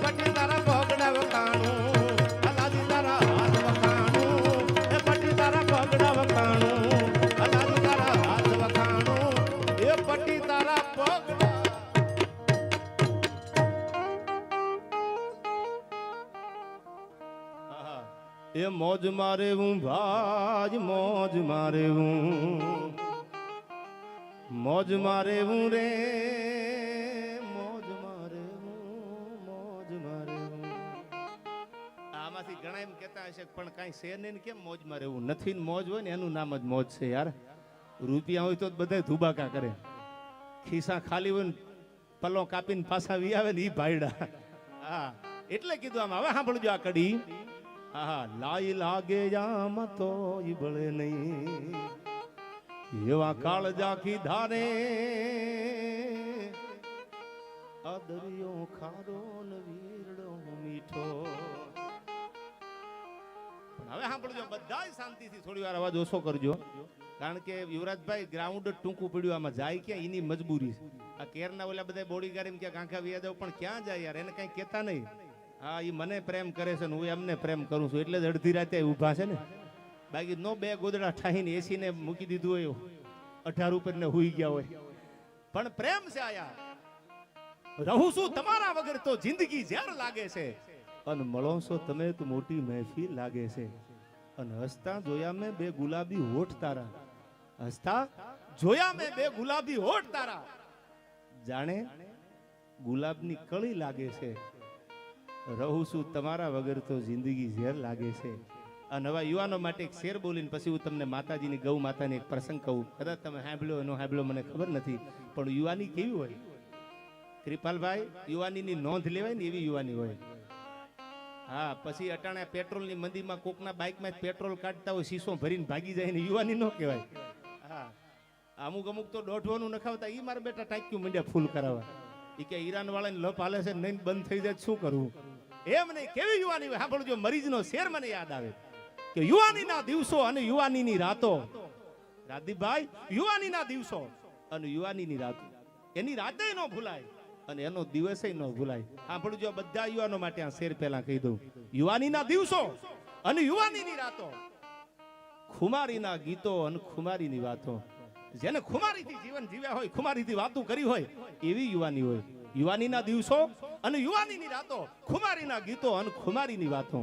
એ મોજ મારે હું ભાજ મોજ મારે હું મોજ મારે હું રે મોજ મારે હું મોજ મારે હું. આમાંથી ઘણા એમ કહેતા હશે પણ કાંઈ છે નહીં ને કેમ મોજ મારે એવું નથી ને મોજ હોય ને એનું નામ જ મોજ છે યાર. રૂપિયા હોય તો બધા ધુબાકા કરે, ખિસ્સા ખાલી હોય ને પલ્લો કાપીને પાછા વી આવે ને ઈ ભાઈડા. હા એટલે કીધું આમ. હવે સાંભળજો આ કડી. હા લાઈ લાગે જામ તો ઈ બળે નહીં એવા કાળજાખી ધારે આ દરિયો ખારો ને વીરડો મીઠો. હવે સાંભળજો બધાય શાંતિથી થોડી વાર અવાજ ઓછો કરજો, કારણ કે યુવરાજભાઈ ગ્રાઉન્ડ ટૂંકું પડ્યું, આમાં જાય ક્યાં એની મજબૂરી છે. આ કેરના ઓલા બધા બોડી ગાર્ડ ક્યાં આંખા વ્યા દઉં પણ ક્યાં જાય યાર, એને કઈ કહેતા નહીં. હા એ મને પ્રેમ કરે છે ને હું એમને પ્રેમ કરું છું એટલે જ અડધી રાતે ઊભા છે ને. બાકી નો બે ગોદડા ઠાહીને એસીને મૂકી દીધું હોય 18 ઉપર ને હુઈ ગયા હોય. પણ પ્રેમ છે આયા. રહું છું તમારા વગર તો જિંદગી ઝેર લાગે છે, અને મળો છો તમે તો મોટી મહેફિલ લાગે છે. અને હસતા જોયા મેં બે ગુલાબી હોઠ તારા, હસતા જોયા મેં બે ગુલાબી હોઠ તારા, જાણે ગુલાબની કળી લાગે છે. રહું છું તમારા વગર તો જિંદગી ઝેર લાગે છે. આ નવા યુવાનો માટે એક શેર બોલીને પછી હું તમને માતાજીની ગૌ માતાની એક પ્રસંગ કહું. કદાચ તમે સાંભળ્યો એનો સાંભળ્યો મને ખબર નથી, પણ યુવાની કેવી હોય કૃપાલભાઈ? યુવાનીની નોંધ લેવાય ને એવી યુવાની હોય. હા પછી અટાણે પેટ્રોલની મંદીમાં કોકના બાઇકમાં પેટ્રોલ કાઢતા હોય શીશો ભરીને ભાગી જાય ને યુવાની ન કહેવાય. હા અમુક અમુક તો દોઢવાનું નખાવતા ઈ મારા બેટા ટાંક્યું મંડ્યા ફૂલ કરાવવા. ઈ કે ઈરાન વાળાને લપ હાલે છે નહીં બંધ થઈ જાય શું કરવું? એમ નહીં, કેવી યુવાની હોય સાંભળજો. મરીજનો શેર મને યાદ આવે કે યુવાનીના દિવસો અને યુવાનીની રાતો. રાદીપભાઈ યુવાનીના દિવસો અને યુવાનીની રાતો, એની રાતે ન ભૂલાય અને એનો દિવસે ન ભૂલાય. સાંભળજો બધા યુવાનો માટે આ શેર પહેલા કહી દઉં. યુવાનીના દિવસો અને યુવાનીની રાતો, ખુમારીના ગીતો અને ખુમારીની વાતો. જેને ખુમારીથી જીવન જીવ્યા હોય, ખુમારીથી વાતો કરી હોય એવી યુવાની હોય. યુવાનીના દિવસો અને યુવાનીની રાતો, ખુમારીના ગીતો અને ખુમારીની વાતો.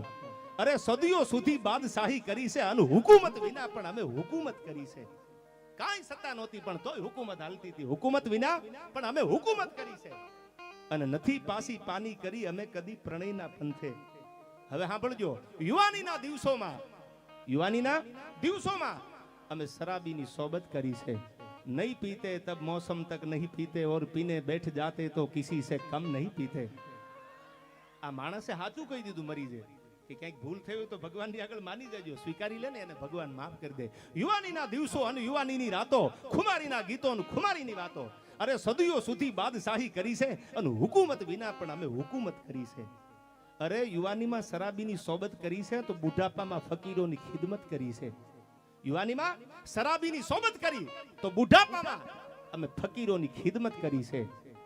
અરે સદીઓ સુધી બાદશાહી કરી છે અને હુકુમત વિના પણ અમે હુકુમત કરી છે. કાંઈ સત્તા નહોતી પણ તોય હુકુમત હાલતી હતી. હુકુમત વિના પણ અમે હુકુમત કરી છે. અને નથી પાસી પાની કરી અમે કદી પ્રણયના પંથે. હવે સાંભળજો, યુવાનીના દિવસોમાં અમે શરાબીની સોબત કરી છે. નહીં પીતે તબ મૌસમ તક નહીં પીતે ઓર પીને બેઠ જાતે તો કિસી સે કમ નહીં પીતે. આ માણસે સાચું કહી દીધું મરીજે કે ક્યાંક ભૂલ થઈ હોય તો ભગવાનની આગળ માની જજો, સ્વીકારી લે ને એને ભગવાન માફ કરી દે. યુવાનીના દિવસો અને યુવાનીની રાતો, ખુમારીના ગીતો અને ખુમારીની વાતો. અરે સદીઓ સુધી બાદશાહી કરી છે અને હુકુમત વિના પણ અમે હુકુમત કરી છે. અરે યુવાનીમાં શરાબીની સોબત કરી છે તો બુઢાપામાં ફકીરોની ખિદમત કરી છે. યુવાનીમાં શરાબીની સોબત કરી તો બુઢાપામાં અમે ફકીરોની ખિદમત કરી છે.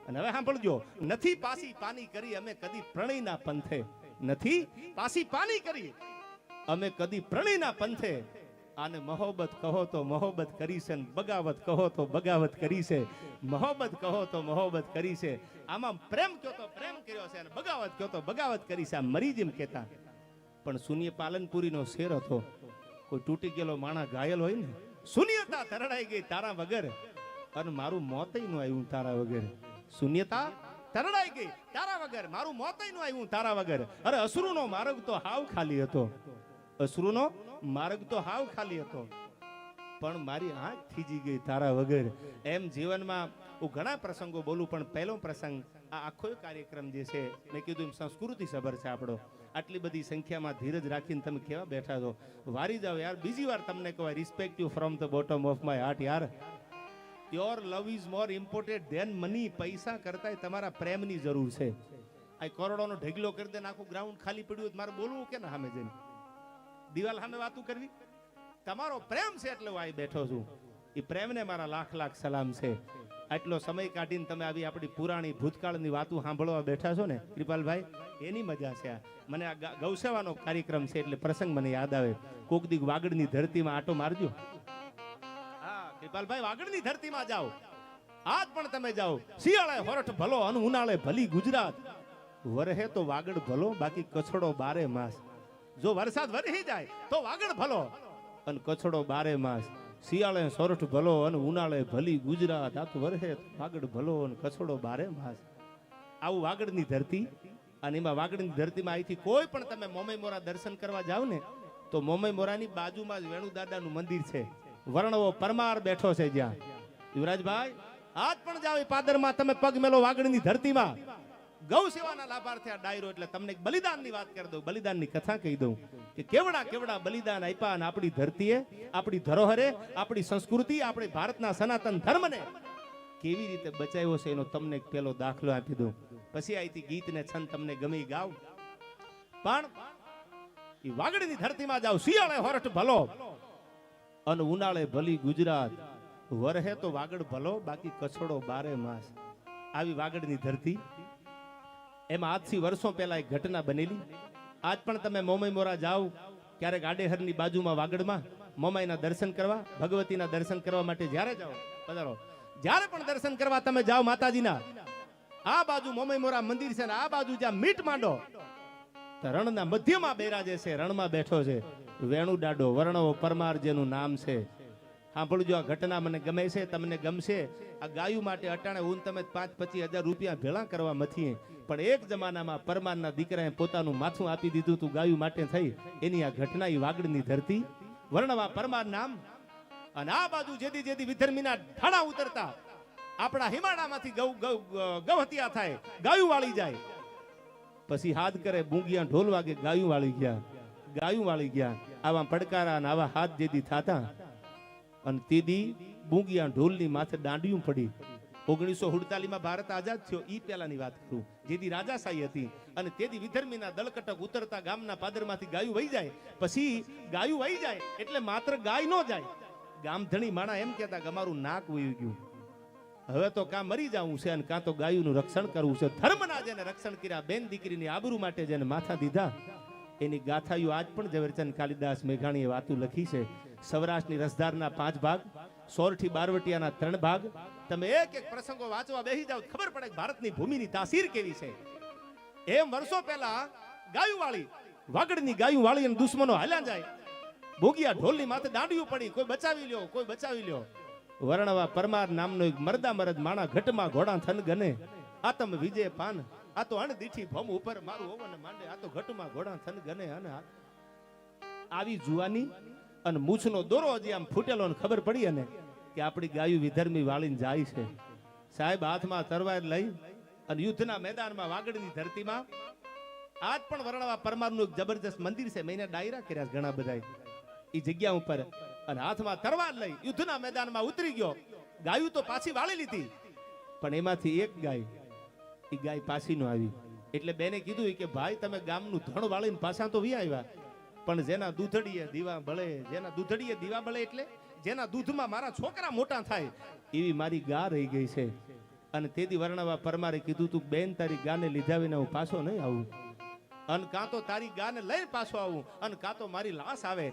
અને હવે સાંભળજો, નથી પાસી પાની કરી અમે કદી પ્રણયના પંથે. નથી પાસી પાની કરી અમે કદી પ્રણયના પંથે. આને મોહબ્બત કહો તો મોહબ્બત કરી છે, બગાવત કહો તો બગાવત કરી છે. મોહબ્બત કહો તો મોહબ્બત કરી છે, આમાં પ્રેમ કહો તો પ્રેમ કર્યો છે, અને બગાવત કહો તો બગાવત કરી છે. આ મરી જેમ કહેતા. પણ શૂન્ય પાલનપુરીનો શેર હતો. કોઈ તૂટી ગયેલો માણા ઘાયલ હોય ને, શૂન્યતા તરડાઈ ગઈ તારા વગર અને મારું મોતય ન આવ્યું તારા વગર. શૂન્યતા તરડાઈ ગઈ તારા વગર, મારું મોતય ન આવ્યું તારા વગર. અરે અસુરનો માર્ગ તો હાવ ખાલી હતો. અસુરનો માર્ગ તો હાવ ખાલી હતો, પણ મારી આંખ થીજી ગઈ તારા વગર. એમ જીવનમાં હું ઘણા પ્રસંગો બોલું, પણ પહેલો પ્રસંગ આ આખો કાર્યક્રમ જે છે મેં કીધું એમ સંસ્કૃતિ સભર છે આપણો. આટલી બધી સંખ્યામાં ધીરજ રાખીને તમે કેવા બેઠા છો? વારી જાવ યાર. બીજી વાર તમને કહેવાય, respect you from the bottom of my heart યાર. Your love is more important than money. પૈસા કરતા તમારા પ્રેમની જરૂર છે. આ કરોડોનો ઢગલો કરી દે, આખું ગ્રાઉન્ડ ખાલી પડ્યું હોય મારે બોલવું કે ના? સામે જઈને દિવાલ સામે વાતું કરવી? તમારો પ્રેમ છે એટલે હું અહીં બેઠો છું. એ પ્રેમને મારા લાખ લાખ સલામ છે. આટલો સમય કાઢીને તમે આવી આપણી પુરાણી ભૂતકાળની વાતો સાંભળવા બેઠા છો ને કૃપાલભાઈ, એની મજા છે. મને આ ગૌસેવાનો કાર્યક્રમ છે એટલે પ્રસંગ મને યાદ આવે. કોક દી વાગડની ધરતીમાં આટો મારજો. હા કૃપાલભાઈ, વાગડની ધરતીમાં જાઓ. આજ પણ તમે જાઓ. શિયાળે હોરઠ ભલો અને ઉનાળે ભલી ગુજરાત. વરહે તો વાગડ ભલો, બાકી કછડો બારે માસ. જો વરસાદ વરસી જાય તો વાગડ ભલો અને કચડો બારે માસ, શિયાળે સોરઠ ભલો અને ઉનાળે ભલી ગુજરાત, આ તો વરસે વાગડ ભલો અને કચડો બારે માસ. આવું વાગડની ધરતી. અને એમાં વાગડની ધરતીમાં અહીંથી કોઈ પણ તમે મોમઈ મોરા દર્શન કરવા જાવ ને તો મોમઈ મોરાની બાજુમાં જ વેણુ દાદાનું મંદિર છે. વર્ણવો પરમાર બેઠો છે જ્યાં. યુવરાજભાઈ આજ પણ જાવ એ પાદરમાં તમે પગ મેલો વાગડની ધરતીમાં. ગૌ સેવાના લાભાર્થે આ ડાયરો એટલે તમને બલિદાનની વાત કરી દઉં, બલિદાનની કથા કહી દઉં કે કેવડા કેવડા બલિદાન આપ્યા અને આપણી ધરતીએ, આપણી ધરોહરે, આપણી સંસ્કૃતિ, આપણી ભારતના સનાતન ધર્મને કેવી રીતે બચાવ્યો છે એનો તમને એક પેલો દાખલો આપી દઉં. પછી અહીંથી ગીત ને છંદ તમને ગમી ગાવ. પણ એ વાગડની ધરતીમાં જાવ, શિયાળે હોરઠ ભલો અને ઉનાળે ભલી ગુજરાત, વરહે તો વાગડ ભલો બાકી કછડો બારે માસ. આવી વાગડની ધરતી. એમાં આજથી વર્ષો પહેલા એક ઘટના બનેલી. આજ પણ તમે મોમઈ મોરા જાઓ ક્યારેક આડેહરની બાજુમાં વાગડમાં મોમાઈના દર્શન કરવા, ભગવતીના દર્શન કરવા માટે જ્યારે જાઓ પધારો, જ્યારે પણ દર્શન કરવા તમે જાઓ માતાજીના, આ બાજુ મોમઈ મોરા મંદિર છે ને આ બાજુ જ્યાં મીટ માંડો તો રણના મધ્યમાં બેરાજે છે, રણમાં બેઠો છે વેણુ દાડો, વર્ણવો પરમાર જેનું નામ છે. સાંભળજો, આ ઘટના મને ગમે છે, તમને ગમશે. આ ગાયું માટે અટાણે ઊન તમે 5-25 હજાર રૂપિયા ભેળા કરવા મથી, પણ એક જમાનામાં પરમારના દીકરાએ પોતાનું માથું આપી દીધું તું ગાયું માટે થઈ. એની આ ઘટના એ વાગડની ધરતી, વર્ણવા પરમાર નામ. અને આ બાજુ જેદી જેદી વિધર્મીના ઠાણા ઉતરતા આપણા હિમાડામાંથી ગવહતિયા થાય, ગાયું વાળી જાય. પછી હાથ કરે બુંગિયા ઢોલ વાગે, ગાયું વાળી ગયા, ગાયું વાળી ગયા. આવા પડકારા અને આવા હાથ જેદી થાતા અને તેદી બુંગિયા ઢોલની માથે દાંડિયું પડી. 1947માં ભારત આઝાદ થયો ઈ પહેલાની વાત કરું, જેદી રાજાશાહી હતી અને તેદી વિધર્મીના દળકટક ઉતરતા ગામના પાદરમાંથી ગાયું વહી જાય. પછી ગાયું વહી જાય એટલે માત્ર ગાય ન જાય, ગામધણી માણા એમ કહેતા કે અમારું નાક વહી ગયું, હવે તો કાં મરી જવું છે અને કાં તો ગાયુંનું રક્ષણ કરવું છે. ધર્મના જેને રક્ષણ કર્યા, બેન દીકરીની આબરૂ માટે જેને માથા દીધા, એની ગાથાઓ આજ પણ ઝવેરચંદ કાલિદાસ મેઘાણીએ વાતું લખી છે. સૌરાષ્ટ્રની રસધારના 5 ભાગ, સોરઠી બારવટિયાના 3 ભાગ. તમે એક એક પ્રસંગો વાંચવા બેસી જાવ ખબર પડે કે ભારતની ભૂમિની તાસીર કેવી છે. એમ વર્ષો પહેલા ગાયું વાળી, વાગડની ગાયું વાળી અને દુશ્મનો હાલ્યા જાય, ભોગિયા ઢોલની માથે દાંડિયું પડી, કોઈ બચાવી લ્યો, કોઈ બચાવી લ્યો. વર્ણવા પરમાર નામનો એક મરદા મરદ માણા ઘટમાં ઘોડા થન ગને, આતમ વિજય પાન, આ તો અણ દીઠી ભમ ઉપર મારું ઓવન માંડે, આ તો ઘટમાં ઘોડા થન ગને. અને આવી જુવાની અને મૂછનો દોરો હજી આમ ફૂટેલો ને ખબર પડી અને કે આપણી ગાયું વિધર્મી વાળીને જાય છે. સાહેબ હાથમાં તરવાર લઈ અને યુદ્ધના મેદાનમાં વાગડની ધરતીમાં આજ પણ વર્ણવા પરમારનું એક જબરજસ્ત મંદિર છે. મેં ડાયરા કર્યા ઘણા બધા એ જગ્યા ઉપર, અને હાથમાં તરવાર લઈ યુદ્ધના મેદાનમાં ઉતરી ગયો. ગાયું તો પાછી વાળી લીધી, પણ એમાંથી એક ગાય, એ ગાય પાછી નો આવી. એટલે બેને કીધું કે ભાઈ તમે ગામનું ધણ વાળીને પાછા તો વી આવ્યા, પણ જેના દૂધડીએ દીવા બળે, જેના દૂધડીએ દીવા બળે એટલે જેના દૂધમાં મારા છોકરા મોટા થાય એવી મારી ગા રહી ગઈ છે. અને તેથી વર્ણવા પરમારે કીધું તું બેન તારી ગાને લીધા વિના હું પાછો નહીં આવું, અને કાં તો તારી ગાને લઈને પાછો આવું, અને કાં તો મારી લાશ આવે,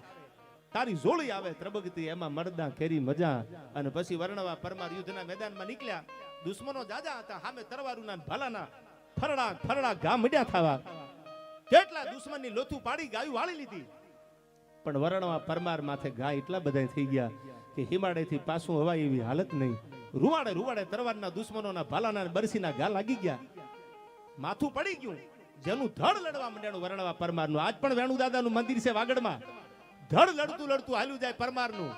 તારી જોડી આવે ત્રબગતી, એમાં મરદા કેરી મજા. અને પછી વર્ણવા પરમાર યુદ્ધના મેદાનમાં નીકળ્યા. દુશ્મનો જાજા હતા, સામે તરવારુના ભલાના ફરડા ફરડા ઘા મળ્યા થવા. કેટલા દુશ્મનની લોથું પાડી ગાયું વાળી લીધી, પણ વર્ણવા પરમાર માથે ઘા એટલા બધા થઈ ગયા કે હિમાડેથી પાછું હવાય એવી હાલત નહીં. રૂવાડે રૂવાડે તરવારના દુશ્મનોના ભાલાના બરસીના ઘા લાગી ગયા, માથું પડી ગયું. જેનું ધડ લડવા માંડ્યાનું વર્ણવા પરમારનું. આજ પણ વેણુ દાદાનું મંદિર છે વાગડમાં, ધડ લડતું લડતું હાલ્યું જાય પરમારનું.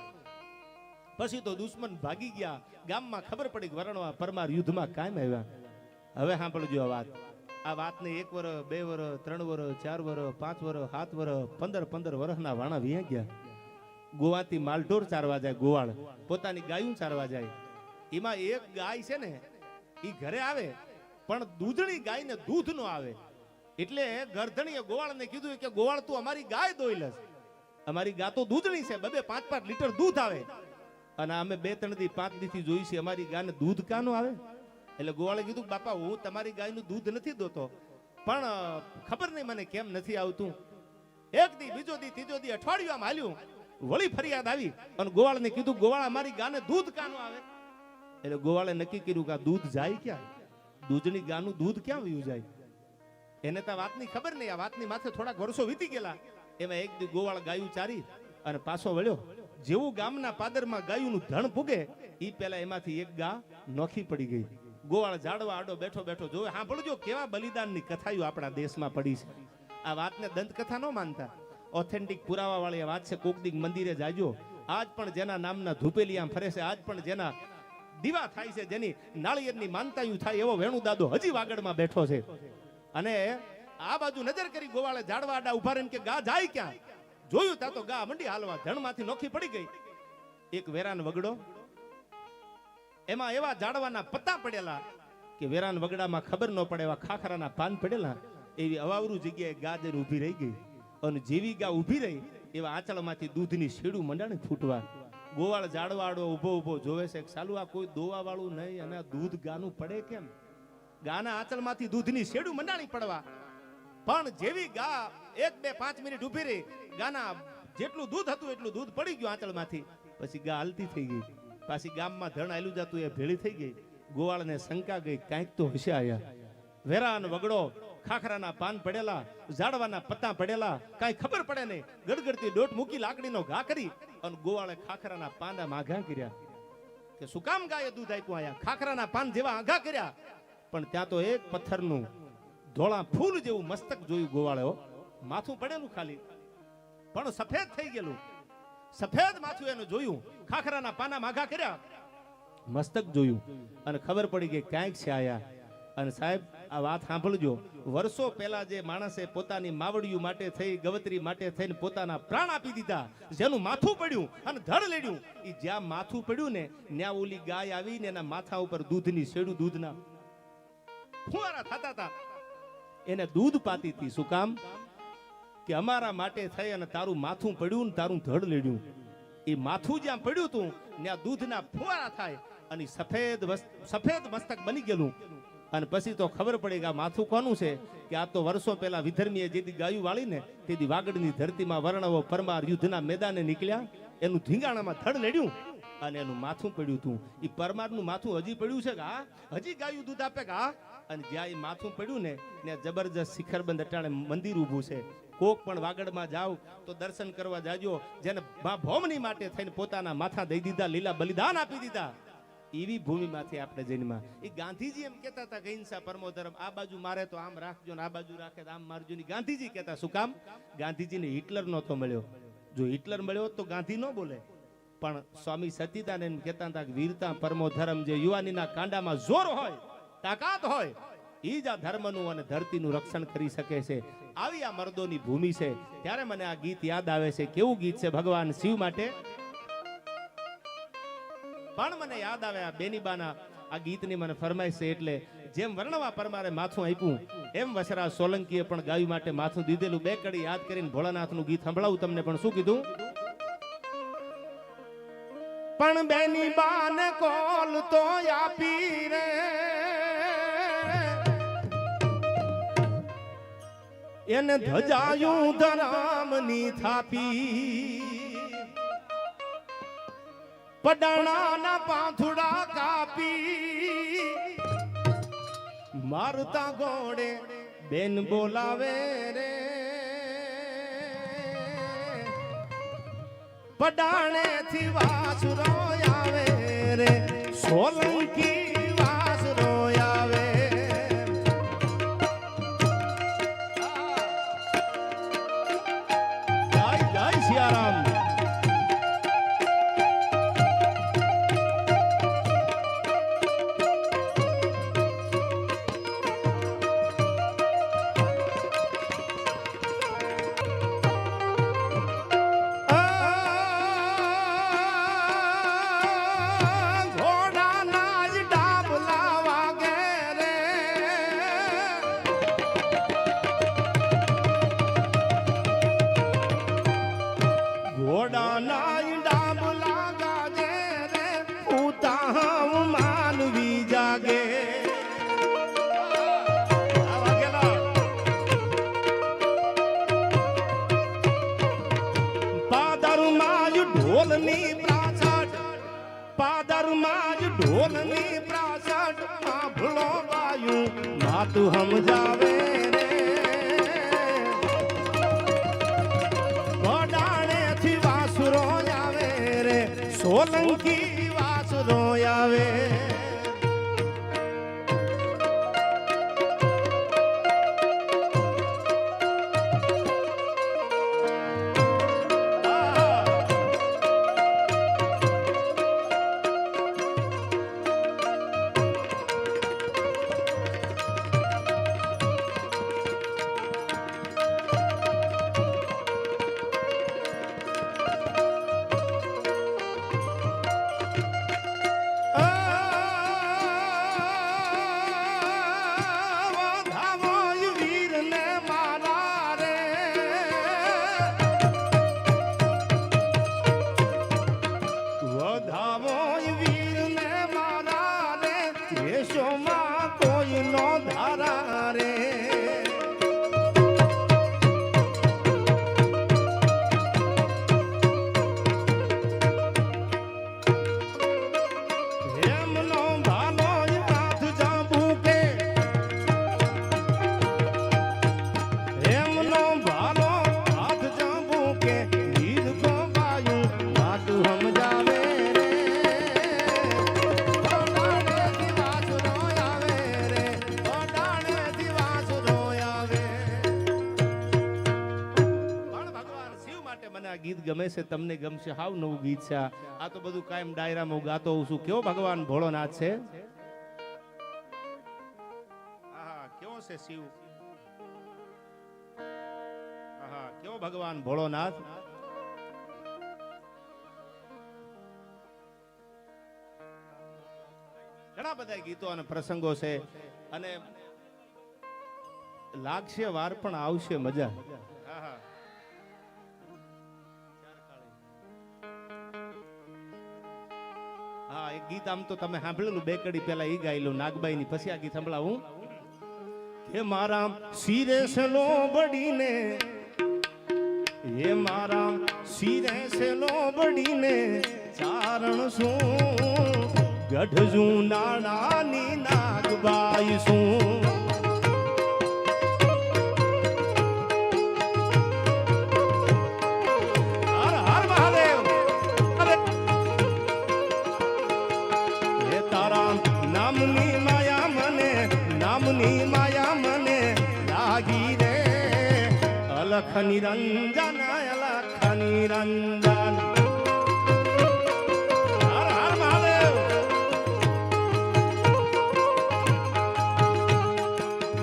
પછી તો દુશ્મન ભાગી ગયા. ગામમાં ખબર પડી કે વર્ણવા પરમાર યુદ્ધમાં કાયમ આવ્યા. હવે સાંભળજો આ વાત. આ વાતને 1 વર્ષ, 2 વર્ષ, 3 વર્ષ, 4 વર્ષ, 5 વર્ષ, 7 વર્ષ, 15 વર્ષના વાણા વીયા ગયા. ગોવાથી માલઢોર ચારવા જાય, ગોવાળ પોતાની ગાયું ચારવા જાય. એમાં એક ગાય છે ને એ ઘરે આવે, પણ દૂધણી ગાયને દૂધ નો આવે. એટલે ગરધણીએ ગોવાળને કીધું કે ગોવાળ તું અમારી ગાય દોઈ લસ, અમારી ગા તો દૂધણી છે, 2-5 લીટર દૂધ આવે, અને અમે 2-3 દી 5 દી થી જોઈ છે અમારી ગાયને દૂધ કાનો આવે. એટલે ગોવાળે કીધું બાપા હું તમારી ગાયનું દૂધ નથી દોતો, પણ ખબર નહીં મને કેમ નથી આવતું. 1 દી, 2જો દી, 3જો દી, અઠવાડિયું આમ હાલ્યું, વળી ફરિયાદ આવી અને ગોવાળને કીધું ગોવાળ અમારી ગાને દૂધ કાનો આવે. એટલે ગોવાળે નક્કી કર્યું કે આ દૂધ જાય ક્યાં, દૂધની ગાનું દૂધ ક્યાં વયું જાય. એને તો વાતની ખબર નહીં. આ વાતની માથે થોડાક વર્ષો વીતી ગયેલા. એમાં એક દી ગોવાળ ગાયું ચારી અને પાછો વળ્યો. જેવું ગામના પાદરમાં ગાયુંનું ધણ પૂગે એ પેલા એમાંથી એક ગા નોખી પડી ગઈ. ગોવાળ ઝાડવા આડો બેઠો બેઠો જોવે. સાંભળજો કેવા બલિદાનની કથાઓ આપણા દેશમાં પડી છે. આ વાતને દંતકથા ન માનતા, ઓથેન્ટિક પુરાવા વાળી વાત છે. કોક દીક મંદિરે જાજો, આજ પણ જેના નામના ધૂપેલિયા ફરે છે, આજ પણ જેના દીવા થાય છે, જેની નાળિયેરની માનતાયું થાય, એવો વેણુ દાદો હજી વાગડમાં બેઠો છે. અને આ બાજુ નજર કરી ગોવાળે ઝાડવા આડા ઉભા રહીને કે ગા જાય ક્યાં? જોયું તા તો ગા મંડી હાલવા, ધણમાંથી નોખી પડી ગઈ. એક વેરાન વગડો, એમાં એવા ઝાડવાના પત્તા પડેલા કે વેરાન વગડામાં ખબર ન પડે એવા ખાખરાના પાન પડેલા. એવી અવાવરું જગ્યાએ ગા જઈને ઊભી રહી ગઈ. અને જેવી ગા ઊભી રહી એવા આંચળમાંથી દૂધની શેડું મંડાણે ફૂટવા. ગોવાળ ઝાડવાડો ઊભો ઊભો જોવે છે, સાલું આ કોઈ દોવા વાળું નહીં, અને દૂધ ગાનું પડે કેમ? ગાના આંચળમાંથી દૂધની શેડું મંડાણી પડવા. પણ જેવી ગા 1, 2, 5 મિનિટ ઊભી રહી, ગાના જેટલું દૂધ હતું એટલું દૂધ પડી ગયું આંચળમાંથી. પછી ગા હાલતી થઈ ગઈ. પાછી ગામમાં ધણ આયલું જતું એ ભેળી થઈ ગઈ. ગોવાળને શંકા ગઈ, કાંઈક તો હશે આયા. વેરાન વગડો, ખાખરાના પાન પડેલા, ઝાડવાના પત્તા પડેલા, કાંઈ ખબર પડે નહીં. ગડગડતી દોટ મૂકી લાકડીનો ઘા કરી અને ગોવાળે ખાખરાના પાંડા માઘા કર્યા કે શું કામ ગાયે દૂધ આપ્યું આયા? ખાખરાના પાન જેવા આઘા કર્યા, પણ ત્યાં તો એક પથ્થરનું ધોળા ફૂલ જેવું મસ્તક જોયું ગોવાળે. માથું પડેલું ખાલી, પણ સફેદ થઈ ગયેલું. સફેદ માથું એનું જોયું. ખાખરાના પાના માઘા કર્યા, મસ્તક જોયું અને ખબર પડી ગઈ ક્યાંક છે આયા. અને સાહેબ આ વાત સાંભળજો, વર્ષો પહેલા જે માણસે પોતાની માવડિયું માટે થઈ, ગવત્રી માટે થઈને પોતાના પ્રાણ આપી દીધા, જેનું માથું પડ્યું અને ધડ લેડ્યું, એ જ્યાં માથું પડ્યું ને ત્યાં ઓલી ગાય આવીને એના માથા ઉપર દૂધની શેડું, દૂધના ફુવારા થતા હતા, એને દૂધ પાતી હતી. શું કામ? કે અમારા માટે થઈ અને તારું માથું પડ્યું ને તારું ધડ લેડ્યું. એ માથું જ્યાં પડ્યું હતું ત્યાં દૂધના ફુવારા થાય અને સફેદ મસ્તક બની ગયેલું. અને પછી તો ખબર પડી કે આ માથું કોનું છે? કે આ તો વર્ષો પહેલા વિધર્મીએ જેથી ગાયું વાળી ને તેથી વાગડની ધરતીમાં વર્ણવો પરમાર યુદ્ધના મેદાને નીકળ્યા, એનું ધીંગાણામાં ધડ લેડ્યું અને એનું માથું પડ્યું હતું. એ પરમારનું માથું હજી પડ્યું છે કે હા? હજી ગાયું દૂધ આપે કે હા? અને જ્યાં એ માથું પડ્યું ને ત્યાં જબરજસ્ત શિખરબંધ અટાણે મંદિર ઊભું છે. કોક પણ વાગડમાં જાવ તો દર્શન કરવા જાજો, જેને ભૌમની માટે થઈને પોતાના માથા દઈ દીધા, લીલા બલિદાન આપી દીધા, એવી ભૂમિમાંથી આપણે જન્મા. એ ગાંધીજી એમ કહેતા હતા કે હિંસા પરમો ધર્મ, આ બાજુ મારે તો આમ રાખજો ને આ બાજુ રાખે તો આમ મારજો. ની ગાંધીજી કહેતા. શું કામ? ગાંધીજીને હિટલર નહોતો મળ્યો. જો હિટલર મળ્યો તો ગાંધી ન બોલે. પણ સ્વામી સતીદાન એમ કહેતા હતા કે વીરતા પરમો ધર્મ, જે યુવાનીના કાંડામાં જોર હોય, તાકાત હોય, એ જ આ ધર્મનું અને ધરતીનું રક્ષણ કરી શકે છે. આવી આ મર્દોની ભૂમિ છે. ત્યારે મને આ ગીત યાદ આવે છે. કેવું ગીત છે? ભગવાન શિવ માટે. પણ મને યાદ આવે આ બેનીબાના આ ગીતની મને ફરમાઈશ છે. એટલે જેમ વર્ણવા પરમારે માથું આપ્યું એમ વસરા સોલંકીએ પણ ગાયું માટે માથું દીધેલું. બે કડી યાદ કરીને ભોળાનાથનું ગીત સંભળાવું તમને. પણ શું કીધું? પણ બેનીબાને કોલ તો આપી રે, એને ધજાયું ધરામની થાપી, પડાણાના પાંથુડા કાપી, મારતા ગોળે બેન બોલાવે રે, પડાણે થી વાસુરો આવે રે, સોલંકી વાસુરો આવે. જય જય સિયારામ. ઢોલની પ્રાસડ સાંભળો ગાયું માતું સમજાવે રે, સોલંકી વાસરો આવે ગીત ગમે છે તમને ગમશે હાવ નવું ગીત છે આ તો બધું કાયમ ડાયરામાં હું ગાતો હોઉં છું કેવો ભગવાન ભોળોનાથ છે આહા કેવો છે શિવ આહા કેવો ભગવાન ભોળોનાથ ઘણા બધા ગીતો અને પ્રસંગો છે અને લાગશે વાર પણ આવશે મજા આહા હા એક ગીત આમ તો તમે સાંભળેલું બે કડી પેલા ઈ ગાયેલું નાગબાઈ ની પછી આ ગીત સંભળાવું હે મારા શિરે સેલો બડીને હે મારા શિરે સેલો બડીને ચારણ શું ગઢજું નાણાની નાગબાઈ શું અલખ નિરંજન અલખ નિરંજન હર હર મહાદેવ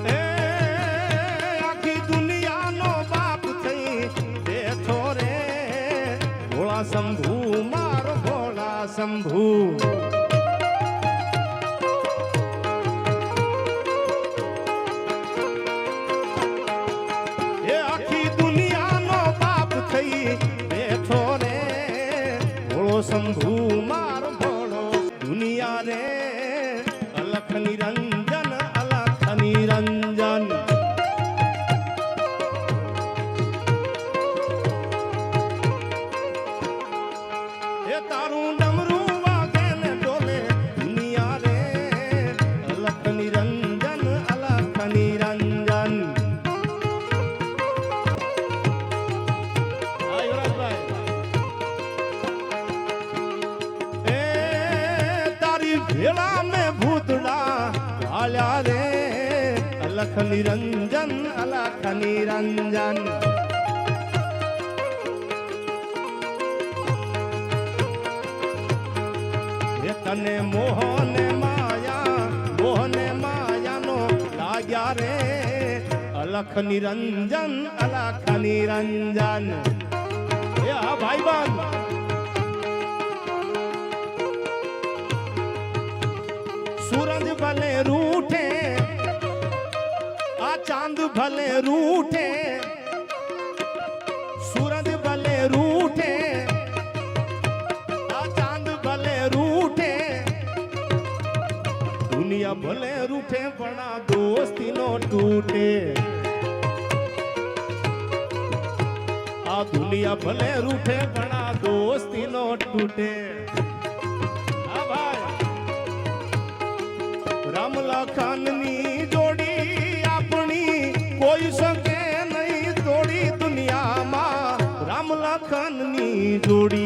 એ આખી દુનિયાનો બાપ થઈ બેઠો રે ભોળા શંભુ મારો ભોળા શંભુ શંભુ માર ભોળો દુનિયા રે અલખ નિરંજન અલખ નિરંજન એ તારું ડમરું વાગે ને ડોલે દુનિયા રે અલખ નિરંજન અલખ નિરંજન भेड़ा में भूतड़ा वाल्या रे अलख निरंजन अलख निरंजन ये तने मोहने माया नो लाग्या रे अलख निरंजन अलख निरंजन या भाई बन सूरज भले रूठे आ चांद भले रूठे सूरज भले रूठे आ चांद भले रूठे दुनिया भले रूठे बड़ा दोस्ती नो टूटे आ दुनिया भले रूठे बड़ा दोस्ती नो टूटे राम लखन नी जोड़ी अपनी कोई सके नहीं तोड़ी दुनिया मा राम लखन नी जोड़ी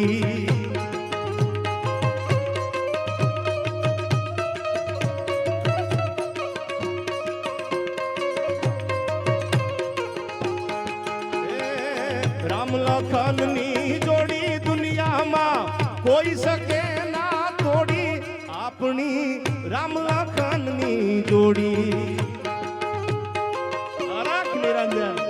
રામ લખનની જોડી દુનિયામાં કોઈ શકે ના તોડી આપણી રામ લખનની જોડી અરખ નિરંજન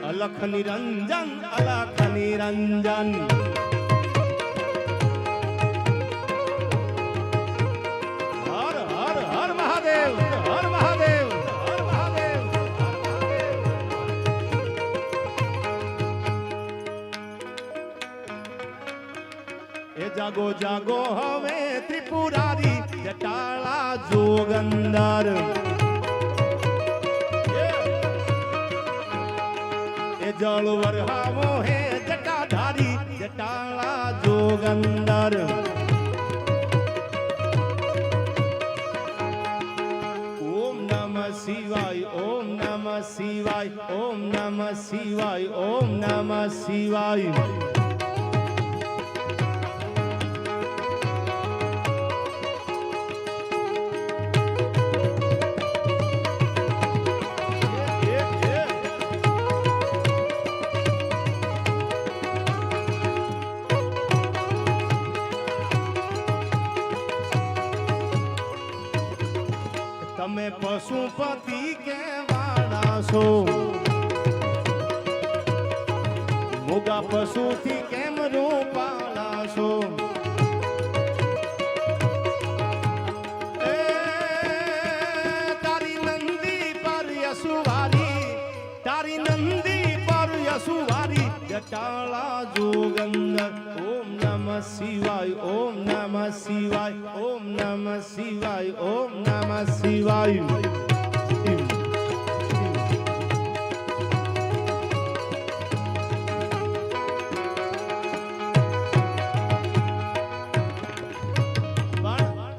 અલખ નિરંજન અલખ નિરંજન હર હર હર મહાદેવ હર મહાદેવ હર મહાદેવ એ જાગો જાગો હવે ત્રિપુરારી જટાળા જોગંદર જળ વરહાવો હે જટાધારી જટાળા જોગંદર ઓમ નમઃ શિવાય ઓમ નમઃ શિવાય ઓમ નમઃ શિવાય ઓમ નમઃ શિવાય તમે પશુપતિ કેવાના છો મોગા પશુથી કેમ રૂપાળા છો તારી નંદી પર યસુવારી તારી નંદી પર યસુવારી જટાળા જોગંદર ઓમ નમઃ શિવાય ઓમ નમઃ શિવાય ઓમ નમઃ શિવાય ઓમ નમઃ શિવાય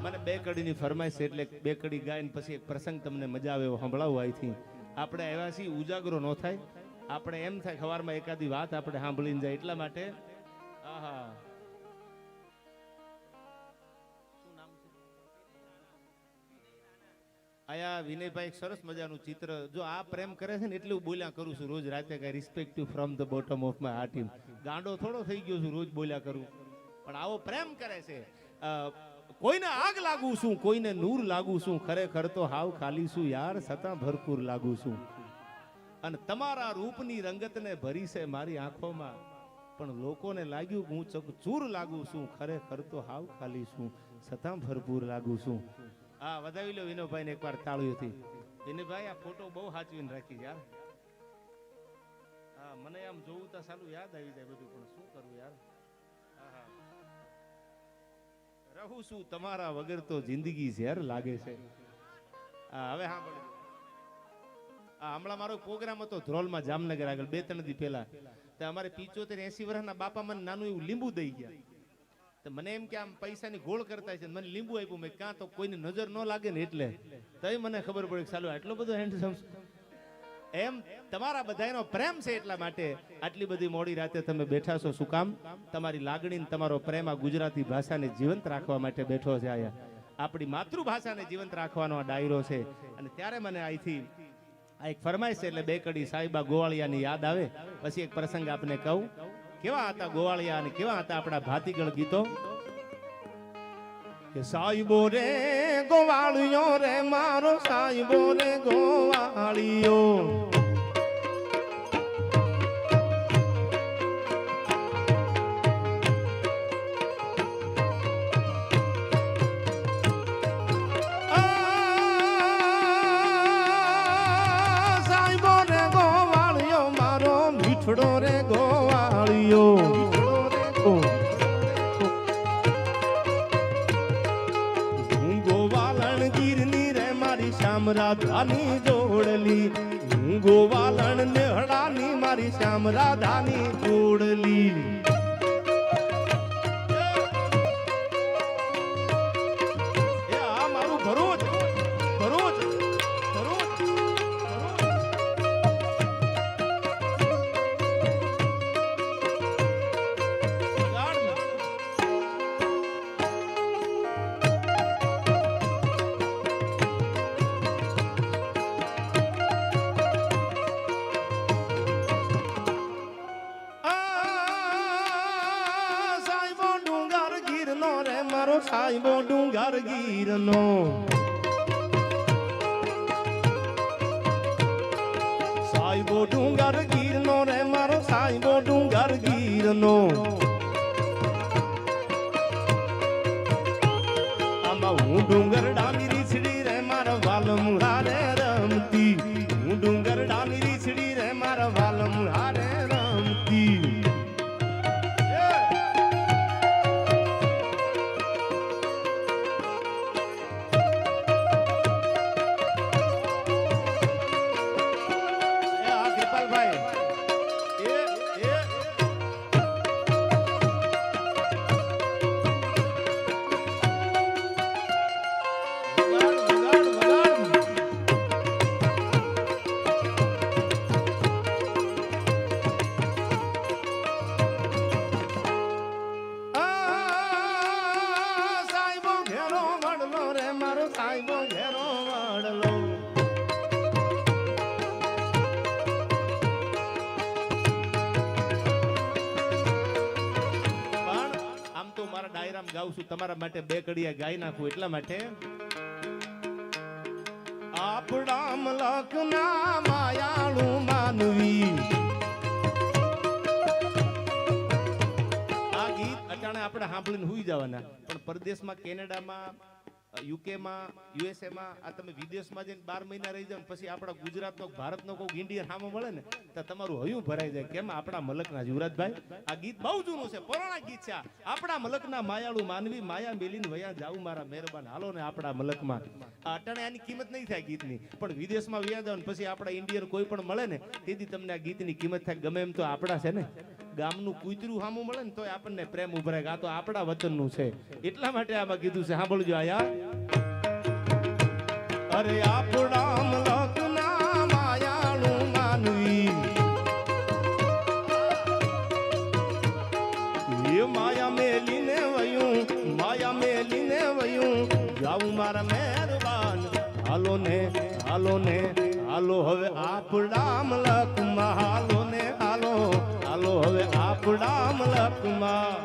મને બે કડીની ફરમાઈશ એટલે બે કડી ગાઈને પછી એક પ્રસંગ તમને મજા આવે એવો સંભળાવું અહીંથી આપણે આવ્યા છીએ ઉજાગરો ન થાય આપણે એમ થાય સવારમાં એકાદી વાત આપણે સાંભળીને જાય એટલા માટે આહા આયા વિનયભાઈ એક સરસ મજાનું ચિત્ર જો આ પ્રેમ કરે છે ને એટલું બોલ્યા કરું છું રોજ રાતે કઈ respective from the bottom of my heart ગાંડો થોડો થઈ ગયો છું રોજ બોલ્યા કરું પણ આવો પ્રેમ કરે છે કોઈને આગ લાગુ છું કોઈને નૂર લાગુ છું ખરેખર તો હાવ ખાલી છું યાર છતાં ભરપૂર લાગુ છું અને તમારા રૂપની રંગતને ભરી છે મારી આંખોમાં પણ લોકોને લાગ્યું કે હું ચકચૂર લાગુ છું ખરેખર તો હાવ ખાલી છું છતાં ભરપૂર લાગુ છું હા વધાવી લો વિનોભાઈ ને એકવાર તાળીઓથી વિનોભાઈ આ ફોટો બહુ સાચવીને રાખી યાર હા મને આમ જોવું તો સાલું યાદ આવી જાય બધું પણ શું કરવું યાર રહું છું તમારા વગર તો જિંદગી ઝેર લાગે છે હા હવે હા બોલો હમણાં મારો પ્રોગ્રામ હતો ધ્રોલમાં જામનગર આગળ 2-3 દી પહેલા તો અમારે 75-80 વર્ષના બાપા મને નાનું એવું લીંબુ દઈ ગયા તો મને એમ કે આમ પૈસાની ગોળ કરતા છે મને લીંબુ આપ્યું મેં કાં તો કોઈની નજર ન લાગે ને એટલે તોય મને ખબર પડી કે ચાલો આટલો બધો હેન્ડસમ એમ તમારા બધાનો પ્રેમ છે એટલા માટે આટલી બધી મોડી રાતે તમે બેઠા છો શું કામ તમારી લાગણી તમારો પ્રેમ આ ગુજરાતી ભાષાને જીવંત રાખવા માટે બેઠો છે આયા આપણી માતૃભાષાને જીવંત રાખવાનો આ ડાયરો છે અને ત્યારે મને અહીંથી આ એક ફરમાઈશ એટલે બે કડી સાહિબા ગોવાળિયાની યાદ આવે પછી એક પ્રસંગ આપને કહું કેવા હતા ગોવાળિયા અને કેવા હતા આપણા ભાતીગળ ગીતો કે સાહિબો રે ગોવાળિયો રે મારો સાહિબો રે ગોવાળિયો શ્યામ રાધાની જોડલી હું ગોવાલણ નેહડાની મારી શ્યામ રાધાની જોડલી એ આ મારું ભરૂચ ભરૂચ ભરૂચ સાહેબો ડુંગર ગીરનો સાહેબો ડુંગર ગીરનો રે મારો સાહેબો ડુંગર ગીરનો આમાં હું ડુંગર ડાની રીછડી રે મારા વાલમ હારે રમતી હું ડુંગર ડાની રીછડી રે મારા વાલમ હારે રમતી સાહેબો ઘેરો વડલો પણ આમ તો મારા ડાયરામાં ગાઉં છું તમારા માટે બે કડિયા ગાઈ નાખું એટલા માટે આપણા મલકના માયાળુ માનવી આ ગીત અટાણે આપણે સાંભળીને હુઈ જવાના પણ પરદેશમાં કેનેડામાં યુકેમાં યુએસએમાં આ તમે વિદેશમાં જઈને 12 મહિના રહી જાવ પછી આપણા ગુજરાતનો ભારતનો કોઈ ઇન્ડિયન સામે મળે ને તો તમારું હયું ભરાઈ જાય કેમ આપણા મલકના યુવરાજભાઈ આ ગીત બહુ જૂનું છે પુરાણા ગીત છે આપણા મલકના માયાળુ માનવી માયા મેલીને વયા જાવું મારા મહેરબાન હાલો ને આપણા મલકમાં આ અટાણે આની કિંમત નહીં થાય ગીતની પણ વિદેશમાં વયા જાવ ને પછી આપણા ઇન્ડિયન કોઈ પણ મળે ને તેથી તમને આ ગીતની કિંમત થાય ગમે એમ તો આપણા છે ને ગામનું કૂતરું સામું મળે ને તોય આપણને પ્રેમ ઉભરાય આ તો આપણા વતનનું છે એટલા માટે આમાં કીધું છે સાંભળજો આયા અરે આપણા મલકના માયાળુ માનવી એ માયા મેલીને વયું જાવું મારા મહેરબાન હાલો ને હાલો હવે આપણા મલકમાં હાલો ને હાલો હવે આપણા મલકમાં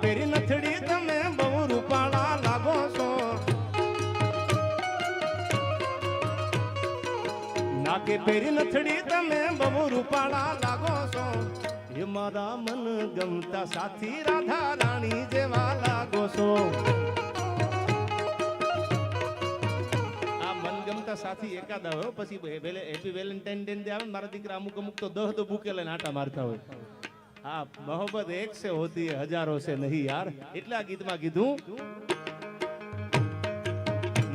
પેરી નથડી તમે બહુ રૂપાળા લાગો છો નાકે પેરી નથડી તમે બહુ રૂપાળા લાગો છો એ મારા મન ગમતા સાથી રાધા રાણી જેવા લાગો છો આ મન ગમતા સાથી એકાદ આવે પછી હેપી વેલેન્ટાઇન ડે આવે મારા દીકરા અમુક તો 10 તો બુકે લઈને આટા મારતા હોય हाँ मोहब्बत एक से होती है हजारों से नहीं यार इतला गीत में कीधुं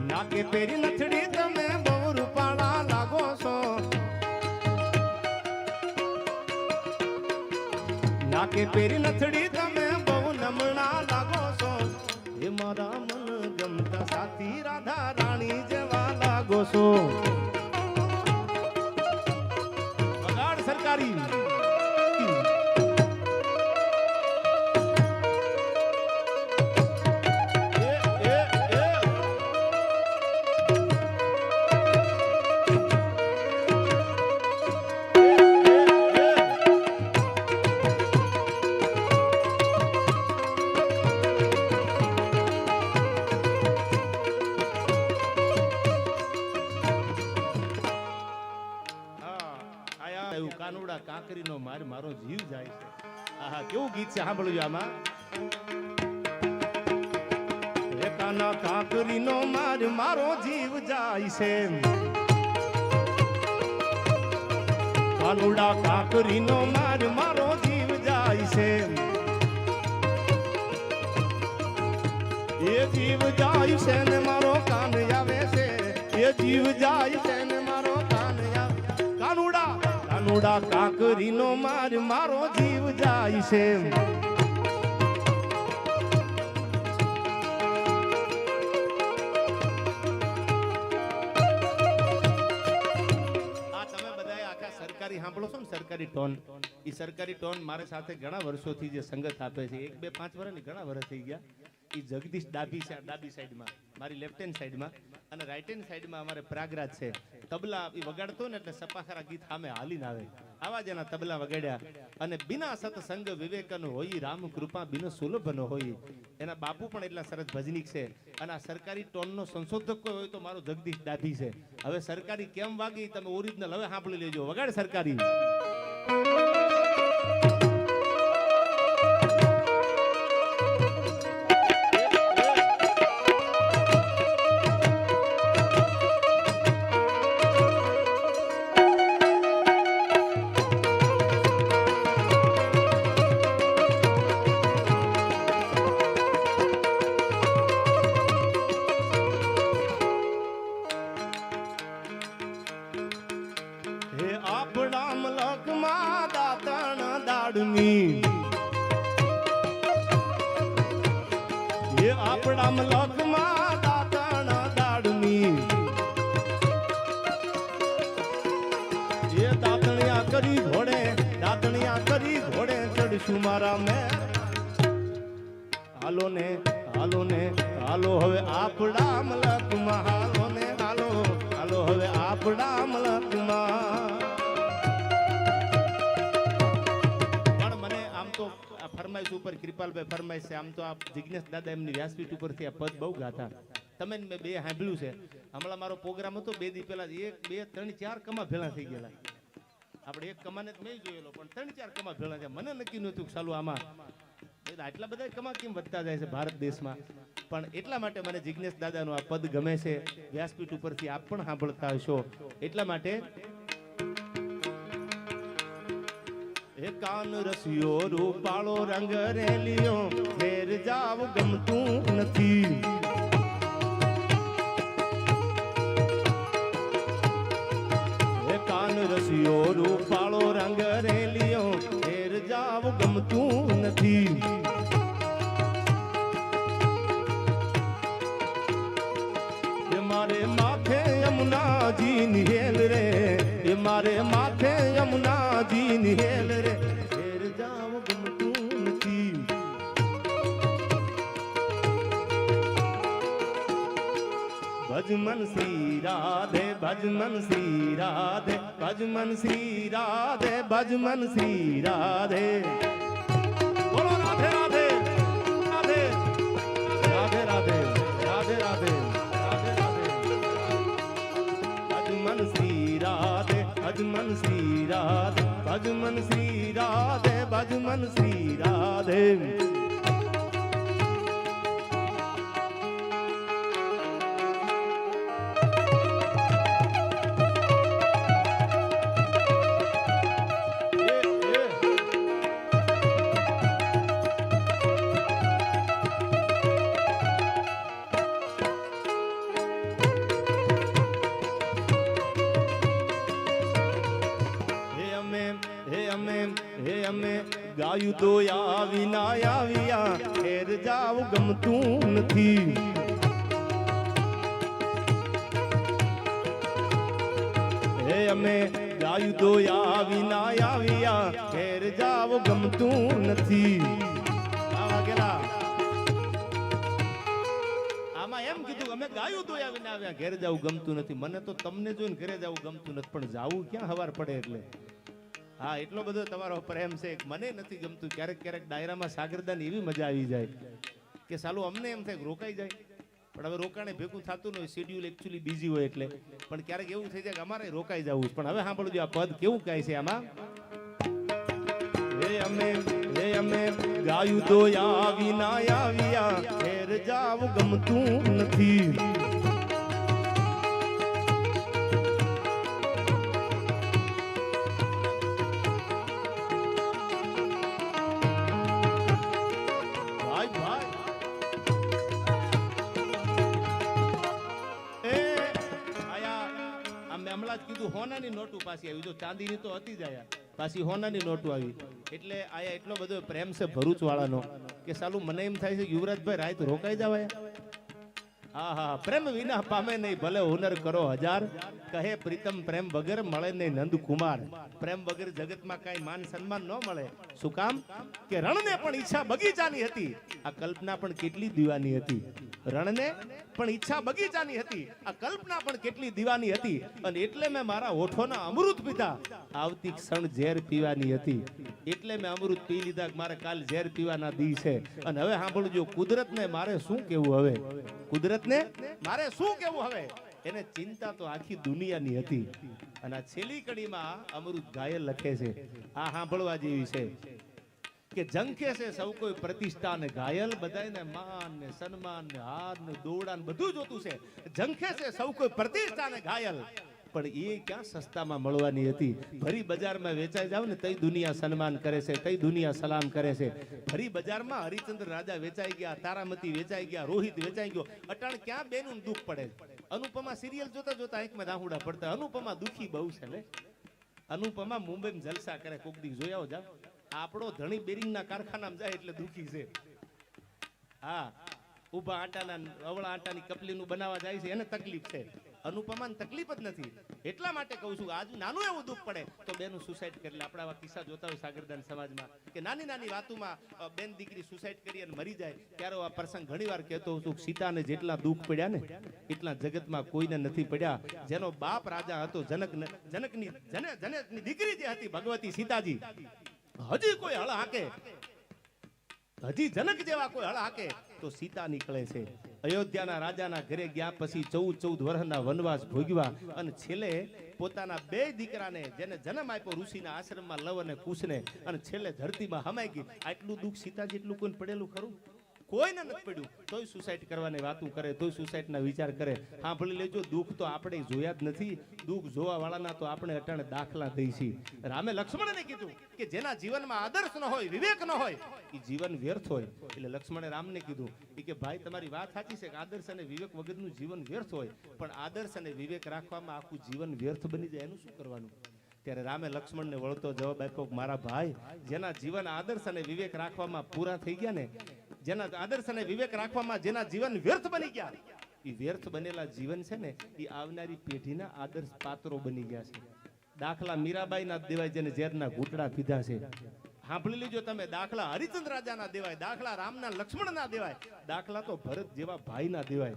नाके पेरी नथड़ी तमे बहु रूपाळा लागो छो नाके पेरी नथड़ी तमे बहु नमणा लागो छो हे मारा मन गमता साथी राधा रानी जेवा लागो छो वगाड़ सरकारी આવ્યું કાનુડા કાંકરીનો માર મારો જીવ જાય છે. આહા કેવું ગીત છે સાંભળજો આમાં. હે કાના કાંકરીનો માર મારો જીવ જાય છે. કાનુડા કાંકરીનો માર મારો જીવ જાય છે. એ જીવ જાય છે ને મારો કાન આવે છે. એ જીવ જાય છે ને મારો કાન આવે. કાનુડા કાંકરીનો માર મારો જીવ જાય છે. સાંભળો છો ને સરકારી ટોન. એ સરકારી ટોન મારી સાથે ઘણા વર્ષોથી જે સંગત આપે છે 1 2 5 વર્ષની ઘણા વર્ષ થઈ ગયા. એ જગદીશ ડાબી સાઈડમાં મારી લેફ્ટ હેન્ડ સાઈડમાં અને રાઈટ હેન્ડ સાઈડમાં અમારે પ્રાગરાજ છે. તબલા એ વગાડતો ને એટલે સપાખરા ગીત સામે હાલીને આવે. આવા જ એના તબલા વગાડ્યા. અને બિના સત્સંગ વિવેકનો હોય રામ કૃપા બિન સુલભનો હોય. એના બાપુ પણ એટલા સરસ ભજનીક છે. અને આ સરકારી ટોનનો સંશોધક કોઈ હોય તો મારો જગદીશ ડાભી છે. હવે સરકારી કેમ વાગી તમે ઓરિજિનલ હવે સાંભળી લેજો. વગાડ સરકારી. એ આપણા મલકમાં દાતણ દાડની એ દાતણિયા કરી ઘોડે ચડશું મારા મેં. હાલો ને હાલો હવે આપણા મલકમાં. હાલો હવે આપણા મલકમાં. ફરમાઈશ ઉપર કૃપાલભાઈ ફરમાઈશ છે. આમ તો આ જિજ્ઞેશ દાદા એમની વ્યાસપીઠ ઉપરથી આ પદ બહુ ગાતા. તમે મેં બે સાંભળ્યું છે. હમણાં મારો પ્રોગ્રામ હતો 2 દી પહેલા 1 2 3 4 કમા ભેળા થઈ ગયેલા. આપણે એક કમાને જ મેં જોયેલો પણ 3 4 કમા ભેળા છે. મને નક્કી નહોતું કે ચાલુ આમાં આટલા બધા કમા કેમ વધતા જાય છે ભારત દેશમાં. પણ એટલા માટે મને જિજ્ઞેશ દાદાનું આ પદ ગમે છે. વ્યાસપીઠ ઉપરથી આપ પણ સાંભળતા હશો એટલા માટે. એ કાન રસિયો રૂપાળો રંગ રેલિયો ઘેર જાવ ગમતું નથી. એ કાન રસિયો રૂપાળો રંગ રેલિયો ઘેર જાવ ગમતું નથી. એ મારે માથે યમુનાજી નિહેલ રે. એ મારે માથે યમુનાજી નિહેલ રે. ઘેર જાવ ગમતું નથી. ભજમન શ્રી રાધે ભજમન શ્રી રાધે ભજમન શ્રી રાધે ભજમન શ્રી રાધે. બોલો રાધે રાધે રાધે રાધે રાધે રાધે રાધે રાધે રાધે. ભજમન શ્રી રાધે ભજમન શ્રી રાધે ભજમન શ્રી રાધે ભજમન શ્રી રાધે. ગાયું તો વિના આવ્યા ઘેર જાવ ગમતું નથી. હે અમે ગાયું તો વિના આવ્યા ઘેર જાવ ગમતું નથી. આમાં એમ કીધું અમે ગાયું તો વિના આવ્યા ઘેર જાવ ગમતું નથી. મને તો તમને જોઈને ઘરે જાવ ગમતું નથી પણ જાવું ક્યાં હવાર પડે એટલે. હા એટલો બધો તમારો પ્રેમ છે. મને નથી ગમતું. ક્યારેક ડાયરામાં સાગરદાન એવી મજા આવી જાય કે સાલું અમને એમ થાય રોકાઈ જાય. પણ હવે રોકાણે ભેગું થતું ન હોય, શેડ્યુલ એકચ્યુઅલી બીઝી હોય એટલે. પણ ક્યારેક એવું થઈ જાય કે અમારે રોકાઈ જવું. પણ હવે સાંભળજો આ પદ કેવું કહે છે આમાં. હે અમે ગાયું તો આવી ના આવ્યા, ઘેર જાવ ગમતું નથી. કીધું હોનાની નોટું પાછી આવી, જો ચાંદીની તો હતી જ આયા, પાછી હોનાની નોટું આવી. એટલે આયા એટલો બધો પ્રેમ છે ભરૂચ વાળાનો કે સાલું મને એમ થાય છે યુવરાજભાઈ રાત રોકાઈ જવાય. હા હા, પ્રેમ વિના પામે નહીં ભલે હુનર કરો હજાર, કહે પ્રીતમ પ્રેમ વગર મળે નહીં નંદ કુમાર. પ્રેમ વગર જગતમાં કઈ માન સન્માન ન મળે. શું કામ? કે રણને પણ ઈચ્છા બગીચાની હતી, આ કલ્પના પણ કેટલી દીવાની હતી. રણને પણ ઈચ્છા બગીચાની હતી, આ કલ્પના પણ કેટલી દીવાની હતી. અને એટલે મેં મારા હોઠોના અમૃત પીધા, આવતી ક્ષણ ઝેર પીવાની હતી. એટલે મેં અમૃત પી લીધા, મારે કાલ ઝેર પીવાના દી છે. અને હવે સાંભળજો, કુદરતને મારે શું કેવું હવે, કુદરતને મારે શું કેવું હવે. એને ચિંતા તો આખી દુનિયાની હતી. અને આ છેલ્લી કડીમાં અમૃત ઘાયલ લખે છે, આ સાંભળવા જેવી છે કે ઝંખે છે સૌ કોઈ પ્રતિષ્ઠા ને ઘાયલ, બધાને માન ને સન્માન ને હાર ને દોડા ને બધું જોતું છે. ઝંખે છે સૌ કોઈ પ્રતિષ્ઠા ને ઘાયલ, પણ એ ક્યાં સસ્તામાં મળવાની હતી. ભરી બજારમાં વેચાઈ જાવ ને તઈ દુનિયા સન્માન કરે છે, તઈ દુનિયા સલામ કરે છે. ભરી બજારમાં હરિચંદ્ર રાજા વેચાઈ ગયા, તારામતી વેચાઈ ગયા, રોહિત વેચાઈ ગયો. અટાણ ક્યાં બેનું દુઃખ પડે. અનુપમા સિરિયલ જોતા જોતા આંખમાં દાહુડા પડતા. અનુપમા દુખી બહુ છે લે. અનુપમા મુંબઈમાં જલસા કરે, કોક દી જોયા જાવ. આપણો ધણી બેરિંગના કારખાનામાં જાય એટલે દુખી છે. હા, ઉભા આટાના અવળા આટાની કપલીનું બનાવવા જાય છે એને તકલીફ છે. અનુપમાને તકલીફ જ નથી. એટલા માટે કહું છું, આજ નાનું એવું દુઃખ પડે તો બેનું સુસાઇડ કરી લે. આપણે આવા કિસ્સા જોતા હોય સાગરદાન સમાજમાં કે નાની નાની વાતોમાં બેન દીકરી સુસાઇડ કરી અને મરી જાય. ત્યારે આ પ્રસંગ ઘણી વાર કહેતો હોઉં છું, સીતાને જેટલા દુઃખ પડ્યા ને એટલા જગતમાં કોઈને નથી પડ્યા. જેનો બાપ રાજા હતો, જનકની દીકરી જે હતી ભગવતી સીતાજી, હજી કોઈ હળ હાકે, હજી જનક જેવા કોઈ હળ હાકે તો સીતા નીકળે છે. અયોધ્યાના રાજાના ઘરે ગયા પછી 14 વર્ષના વનવાસ ભોગવ્યા અને છેલ્લે પોતાના 2 દીકરાને જેને જન્મ આપ્યો ઋષિના આશ્રમમાં લવ અને કુશને, અને છેલ્લે ધરતીમાં હમાઈ ગઈ. આટલું દુઃખ સીતા જેટલું કોઈને પડેલું ખરું? કોઈને નથી પડ્યું. તોય સુસાઇડ કરવાની વાતું કરે, તોય સુસાઇડના વિચાર કરે. સાંભળી લેજો, દુઃખ તો આપણે જોયા જ નથી. દુઃખ જોવા વાળાના તો આપણે અટાણે દાખલા દઈ છીએ. રામે લક્ષ્મણને કીધું કે જેના જીવનમાં આદર્શ ન હોય, વિવેક ન હોય, એ જીવન વ્યર્થ હોય. એટલે લક્ષ્મણે રામને કીધું કે ભાઈ તમારી વાત સાચી છે કે આદર્શ અને વિવેક વગરનું જીવન વ્યર્થ હોય, પણ આદર્શ અને વિવેક રાખવામાં આખું જીવન વ્યર્થ બની જાય, એનું શું કરવાનું? ત્યારે રામે લક્ષ્મણને વળતો જવાબ આપ્યો, મારા ભાઈ, જેના જીવન આદર્શ અને વિવેક રાખવામાં પૂરા થઈ ગયા ને, જેના આદર્શ અને વિવેક રાખવામાં જેના જીવન વ્યર્થ બની ગયા, એ વ્યર્થ બનેલા જીવન છે ને, એ આવનારી પેઢીના આદર્શ પાત્રો બની ગયા છે. દાખલા મીરાબાઈ ના દેવાય, જેને ઝેરના ઘૂંટડા પીધા છે. સાંભળી લેજો તમે, દાખલા હરિચંદ્ર રાજાના દેવાય, દાખલા રામના લક્ષ્મણના દેવાય, દાખલા તો ભરત જેવા ભાઈના દેવાય.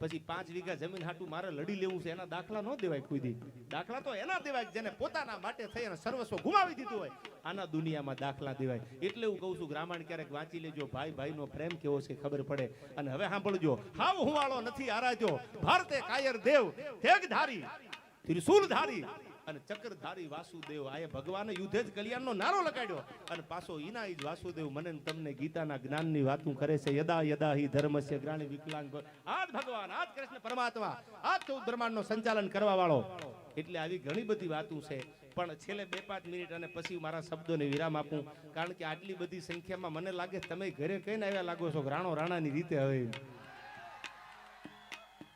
પછી 5 વીઘા જમીન હાટું મારે લડી લેવું છે, એના દાખલા ન દેવાય કોઈ દી. દાખલા તો એના દેવાય જેને પોતાના માટે થઈ અને સર્વસ્વ ગુમાવી દીધું હોય, આના દુનિયામાં દાખલા દેવાય. એટલે હું કહું છું, રામાયણ ક્યારેક વાંચી લેજો, ભાઈ ભાઈનો પ્રેમ કેવો છે ખબર પડે. અને હવે સાંભળજો, હાવ હુવાળો નથી આરાધ્યો, ભારતે કાયર દેવ, તેગધારી ત્રિશૂલધારી અને ચક્રધારી વાસુદેવ. આ ભગવાને યુદ્ધે જ કલ્યાણનો નારો લગાડ્યો અને પાછો ઈના ઈ જ વાસુદેવ મને તમને ગીતાના જ્ઞાનની વાતું કરે છે. યદા યદા હિ ધર્મસ્ય ગ્લાનિ વિકલાંગ, આ જ ભગવાન, આ જ કૃષ્ણ પરમાત્મા, આ જ 14 બ્રહ્માંડનો સંચાલન કરવા વાળો. એટલે આવી ઘણી બધી વાતું છે. પણ છેલ્લે 2-5 મિનિટ અને પછી મારા શબ્દોને વિરામ આપું, કારણ કે આટલી બધી સંખ્યામાં મને લાગે તમે ઘરે કઈને આવ્યા લાગો છો રાણો રાણાની રીતે. હવે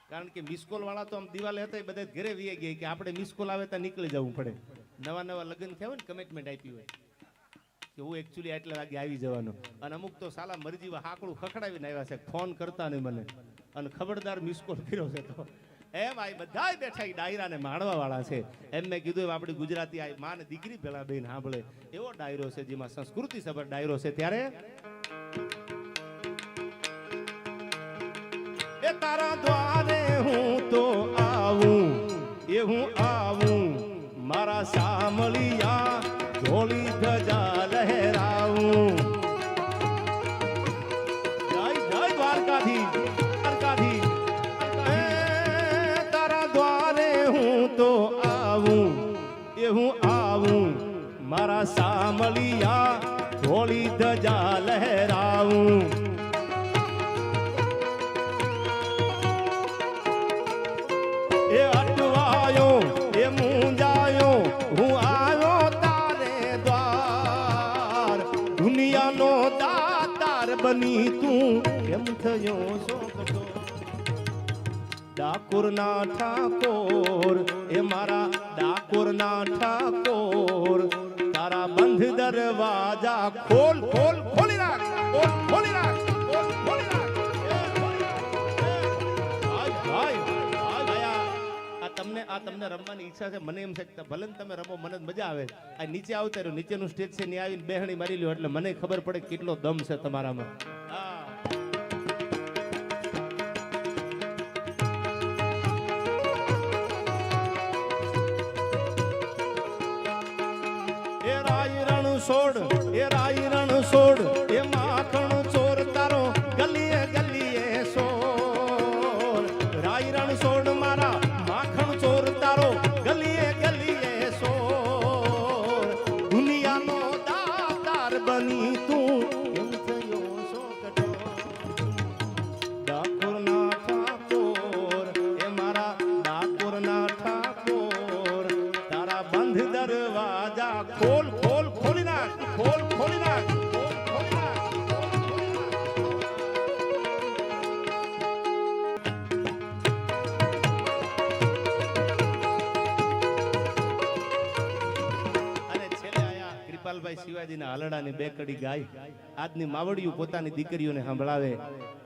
કારણ કે મિસકોલ વાળા તો આમ દિવાલે હતા, બધા ઘરે વી ગયા કે આપણે મિસકોલ આવે તો નીકળી જવું પડે. નવા લગ્ન થયા હોય ને, કમિટમેન્ટ આપી હોય કે હું એકચ્યુઅલી આટલા વાગે આવી જવાનું, અને અમુક તો સાલા મરજીવા હાકડું ખખડાવીને આવ્યા છે, ફોન કરતા નહીં મને, અને ખબરદાર મિસકોલ કર્યો છે તો એમ આ બધા બેઠા ડાયરાને માણવા વાળા છે. એમ મેં કીધું આપણી ગુજરાતી આ માં ને દીકરી ભેળા બેન સાંભળે એવો ડાયરો છે, જેમાં સંસ્કૃતિ સભર ડાયરો છે. ત્યારે એ તારા દ્વારે હું તો આવું, એ હું આવું, મારા સામળિયા ઢોળી ધજા લહેરાવું. જય જય દ્વારકાધીશ, દ્વારકાધીશ. એ હું આવું મારા સામલિયા ધોળી ધજા લહેરાવું એ અટવાયો એ મૂંઝાયો હું આવ્યો તારે દ્વાર દુનિયાનો દાતાર બની તું એમ થયો શોકતો ડાકોરના ઠાકોર એ મારા ડાકોરના ઠાકોર તારા બંધ દરવાજા ખોલ ખોલ ખોલી રાખ ખોલ ખોલી રાખ ખોલ ખોલી રાખ તમને રમવાની ઈચ્છા છે મને એમ છે કે ભલે તમે રમો મને મજા આવે આ નીચે આવતા રહ્યો નીચેનું સ્ટેજ છે ને આવીને બેહણી મારી લ્યો એટલે મને ખબર પડે કેટલો દમ છે તમારામાં એ રાયરણ છોડ એ રાયરણ છોડ એ માખણ ચોર તારો ગલીએ ગલીએ સોર રાયરણ છોડ મારા માખણ ચોર તારો ગલીએ ગલીએ સોર દુનિયાનો દાતાર બની તું એમ થયો શોકટો ડાકોરના ઠાકોર એ મારા ડાકોરના ઠાકોર તારા બંધ દરવાજા ખોલ ખોલ ખોલી નાખ ખોલ ખોલી નાખ ખોલ ખોલી નાખ કૃપાલભાઈ શિવાજીના હાલડાની બે કડી ગાય આજની માવડિયું પોતાની દીકરીઓને સંભળાવે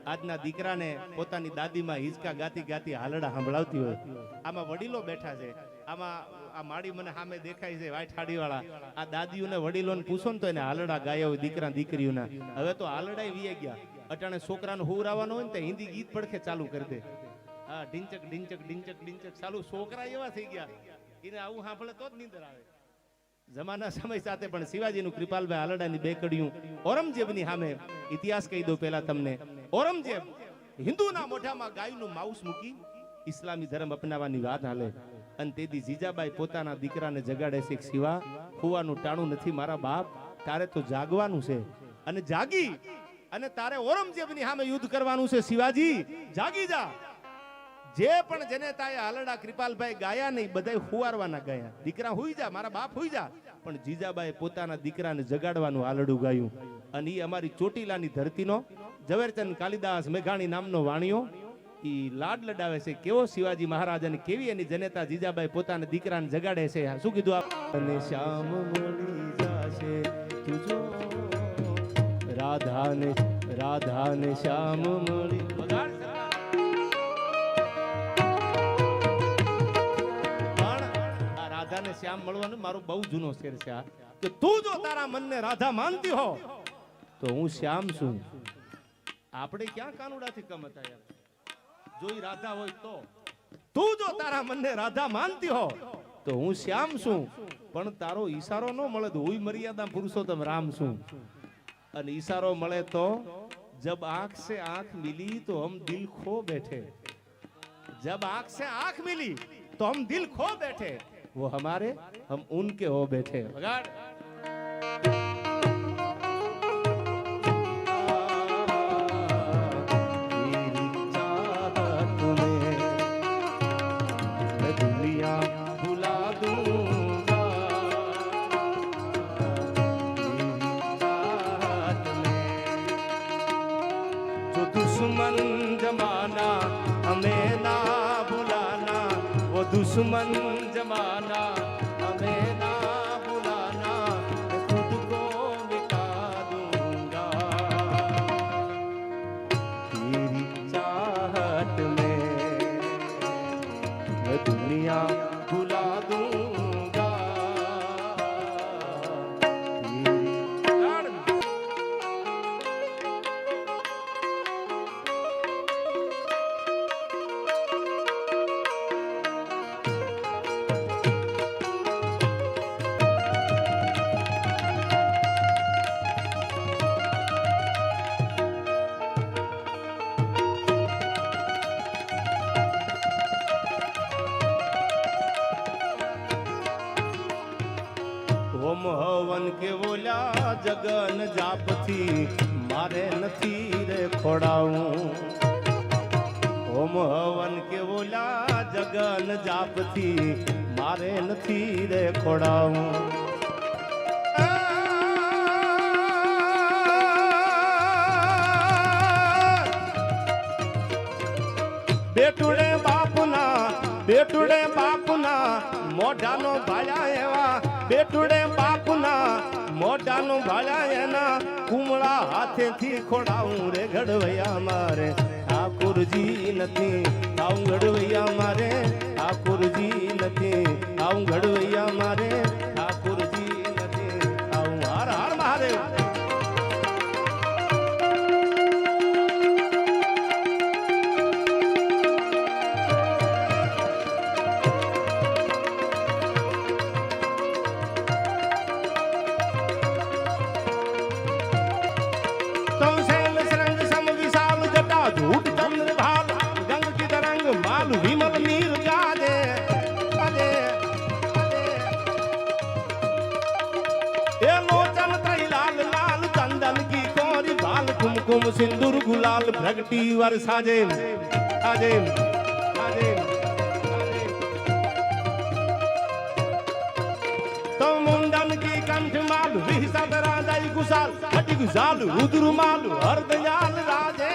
આજના દીકરાને પોતાની દાદીમાં હિંચકા ગાતી ગાતી હાલડા સંભળાવતી હોય આમાં વડીલો બેઠા છે આમાં આ માડી મને સામે દેખાય છે વાઈટ હાડી વાળા આ દાદીઓને વડીલોને પૂછો ને તો એને હાલડા ગાયા હોય દીકરા દીકરીઓના હવે તો હાલડાય વી ગયા અટાણે છોકરાને હુરાવાનો હોય ને તો હિન્દી ગીત પડખે ચાલુ કરી દે હા ઢીંચક ઢીંચક ઢીંચક ઢીંચક ચાલુ છોકરા એવા થઈ ગયા એને આવું સાંભળે તો જ નીંદર આવે જમાના સમય સાથે પણ શિવાજીનું કૃપાલભાઈ હાલડાની બે કડીયું ઔરંગઝેબની સામે ઇતિહાસ કહી દઉં પહેલા તમને ઔરંગઝેબ હિન્દુના મોઢામાં ગાયનું માઉસ મૂકી ઇસ્લામી ધર્મ અપનાવવાની વાત હાલે અને તેથી જીજાબાઈ પોતાના દીકરાને જગાડે છે શિવા ખુવાનું ટાણું નથી મારા બાપ તારે તો જાગવાનું છે અને જાગી અને તારે ઔરંગઝેબની સામે યુદ્ધ કરવાનું છે શિવાજી જાગી જા જે પણ જેને તાએ હાલડા કૃપાલભાઈ ગાયા નહીં બધાય હુવારવાના ગાયા દીકરા હુઈ જા મારા બાપ હુઈ જા પણ જીજાબાઈ પોતાના દીકરાને જગાડવાનું હાલડું ગાયું અને ઈ અમારી ચોટીલાની ધરતીનો ઝવેરચંદ કાલિદાસ મેઘાણી નામનો વાણિયો ઈ લાડ લડાવે છે કેવો શિવાજી મહારાજાને કેવી એની જનેતા જીજાબાઈ પોતાના દીકરાને જગાડે છે શું કીધું અને શ્યામ મળી જાશે તુજો રાધાને શ્યામ મળી વગાડ રાધાને શ્યામ મળવાનું મારો બહુ જૂનો શેર છે આ કે તું જો તારા મનને રાધા માનતી હો તો હું શ્યામ છું આપણે ક્યાં કાનુડાથી કમ હતા યાર જો ઈ રાધા હોય તો તું જો તારા મનને રાધા માનતી હો તો હું શ્યામ છું પણ તારો ઈશારો ન મળે તો હું મર્યાદા પુરુષોત્તમ રામ છું અને ઈશારો મળે તો જબ આંખ से आंख मिली तो हम दिल खो बैठे जब आंख से आंख मिली तो हम दिल खो बैठे वो हमारे हम उनके हो बैठे बगाड़ दुनिया भुला दूंगा जो दुश्मन जमाना हमें ना भुलाना वो दुश्मन जमाना हमें ना बुलाना मैं खुद को मिटा दूंगा तेरी चाहत में मैं दुनिया भुला दूंगा હોમ હવન કે ઓલા જગન જાપથી મારે નથી રે ખોડાવું. હોમ હવન કે ઓલા જગન જાપથી મારે નથી રે ખોડાવું. બેટુડે બાપના મોઢાનો ભાળ્યા એવા બેટુડે બાપના મોઢાનો ભાળ્યા એના કુમળા હાથેથી ખોડાવું રે ઘડવૈયા મારે ઠાકુરજી નથી આવું ઘડવૈયા મારે ઠાકુરજી નથી આવું ઘડવૈયા મારે ઠાકુરજી નથી આવું. હાર હાર મહાદેવ. कुम सिंदूर गुलाल भ्रगटी वर साजे साजे साजे तो मुंडन की कंठ माल विहसत राजाई गुसाल हटी गुसाल रुद्र माल हरदयाल राजे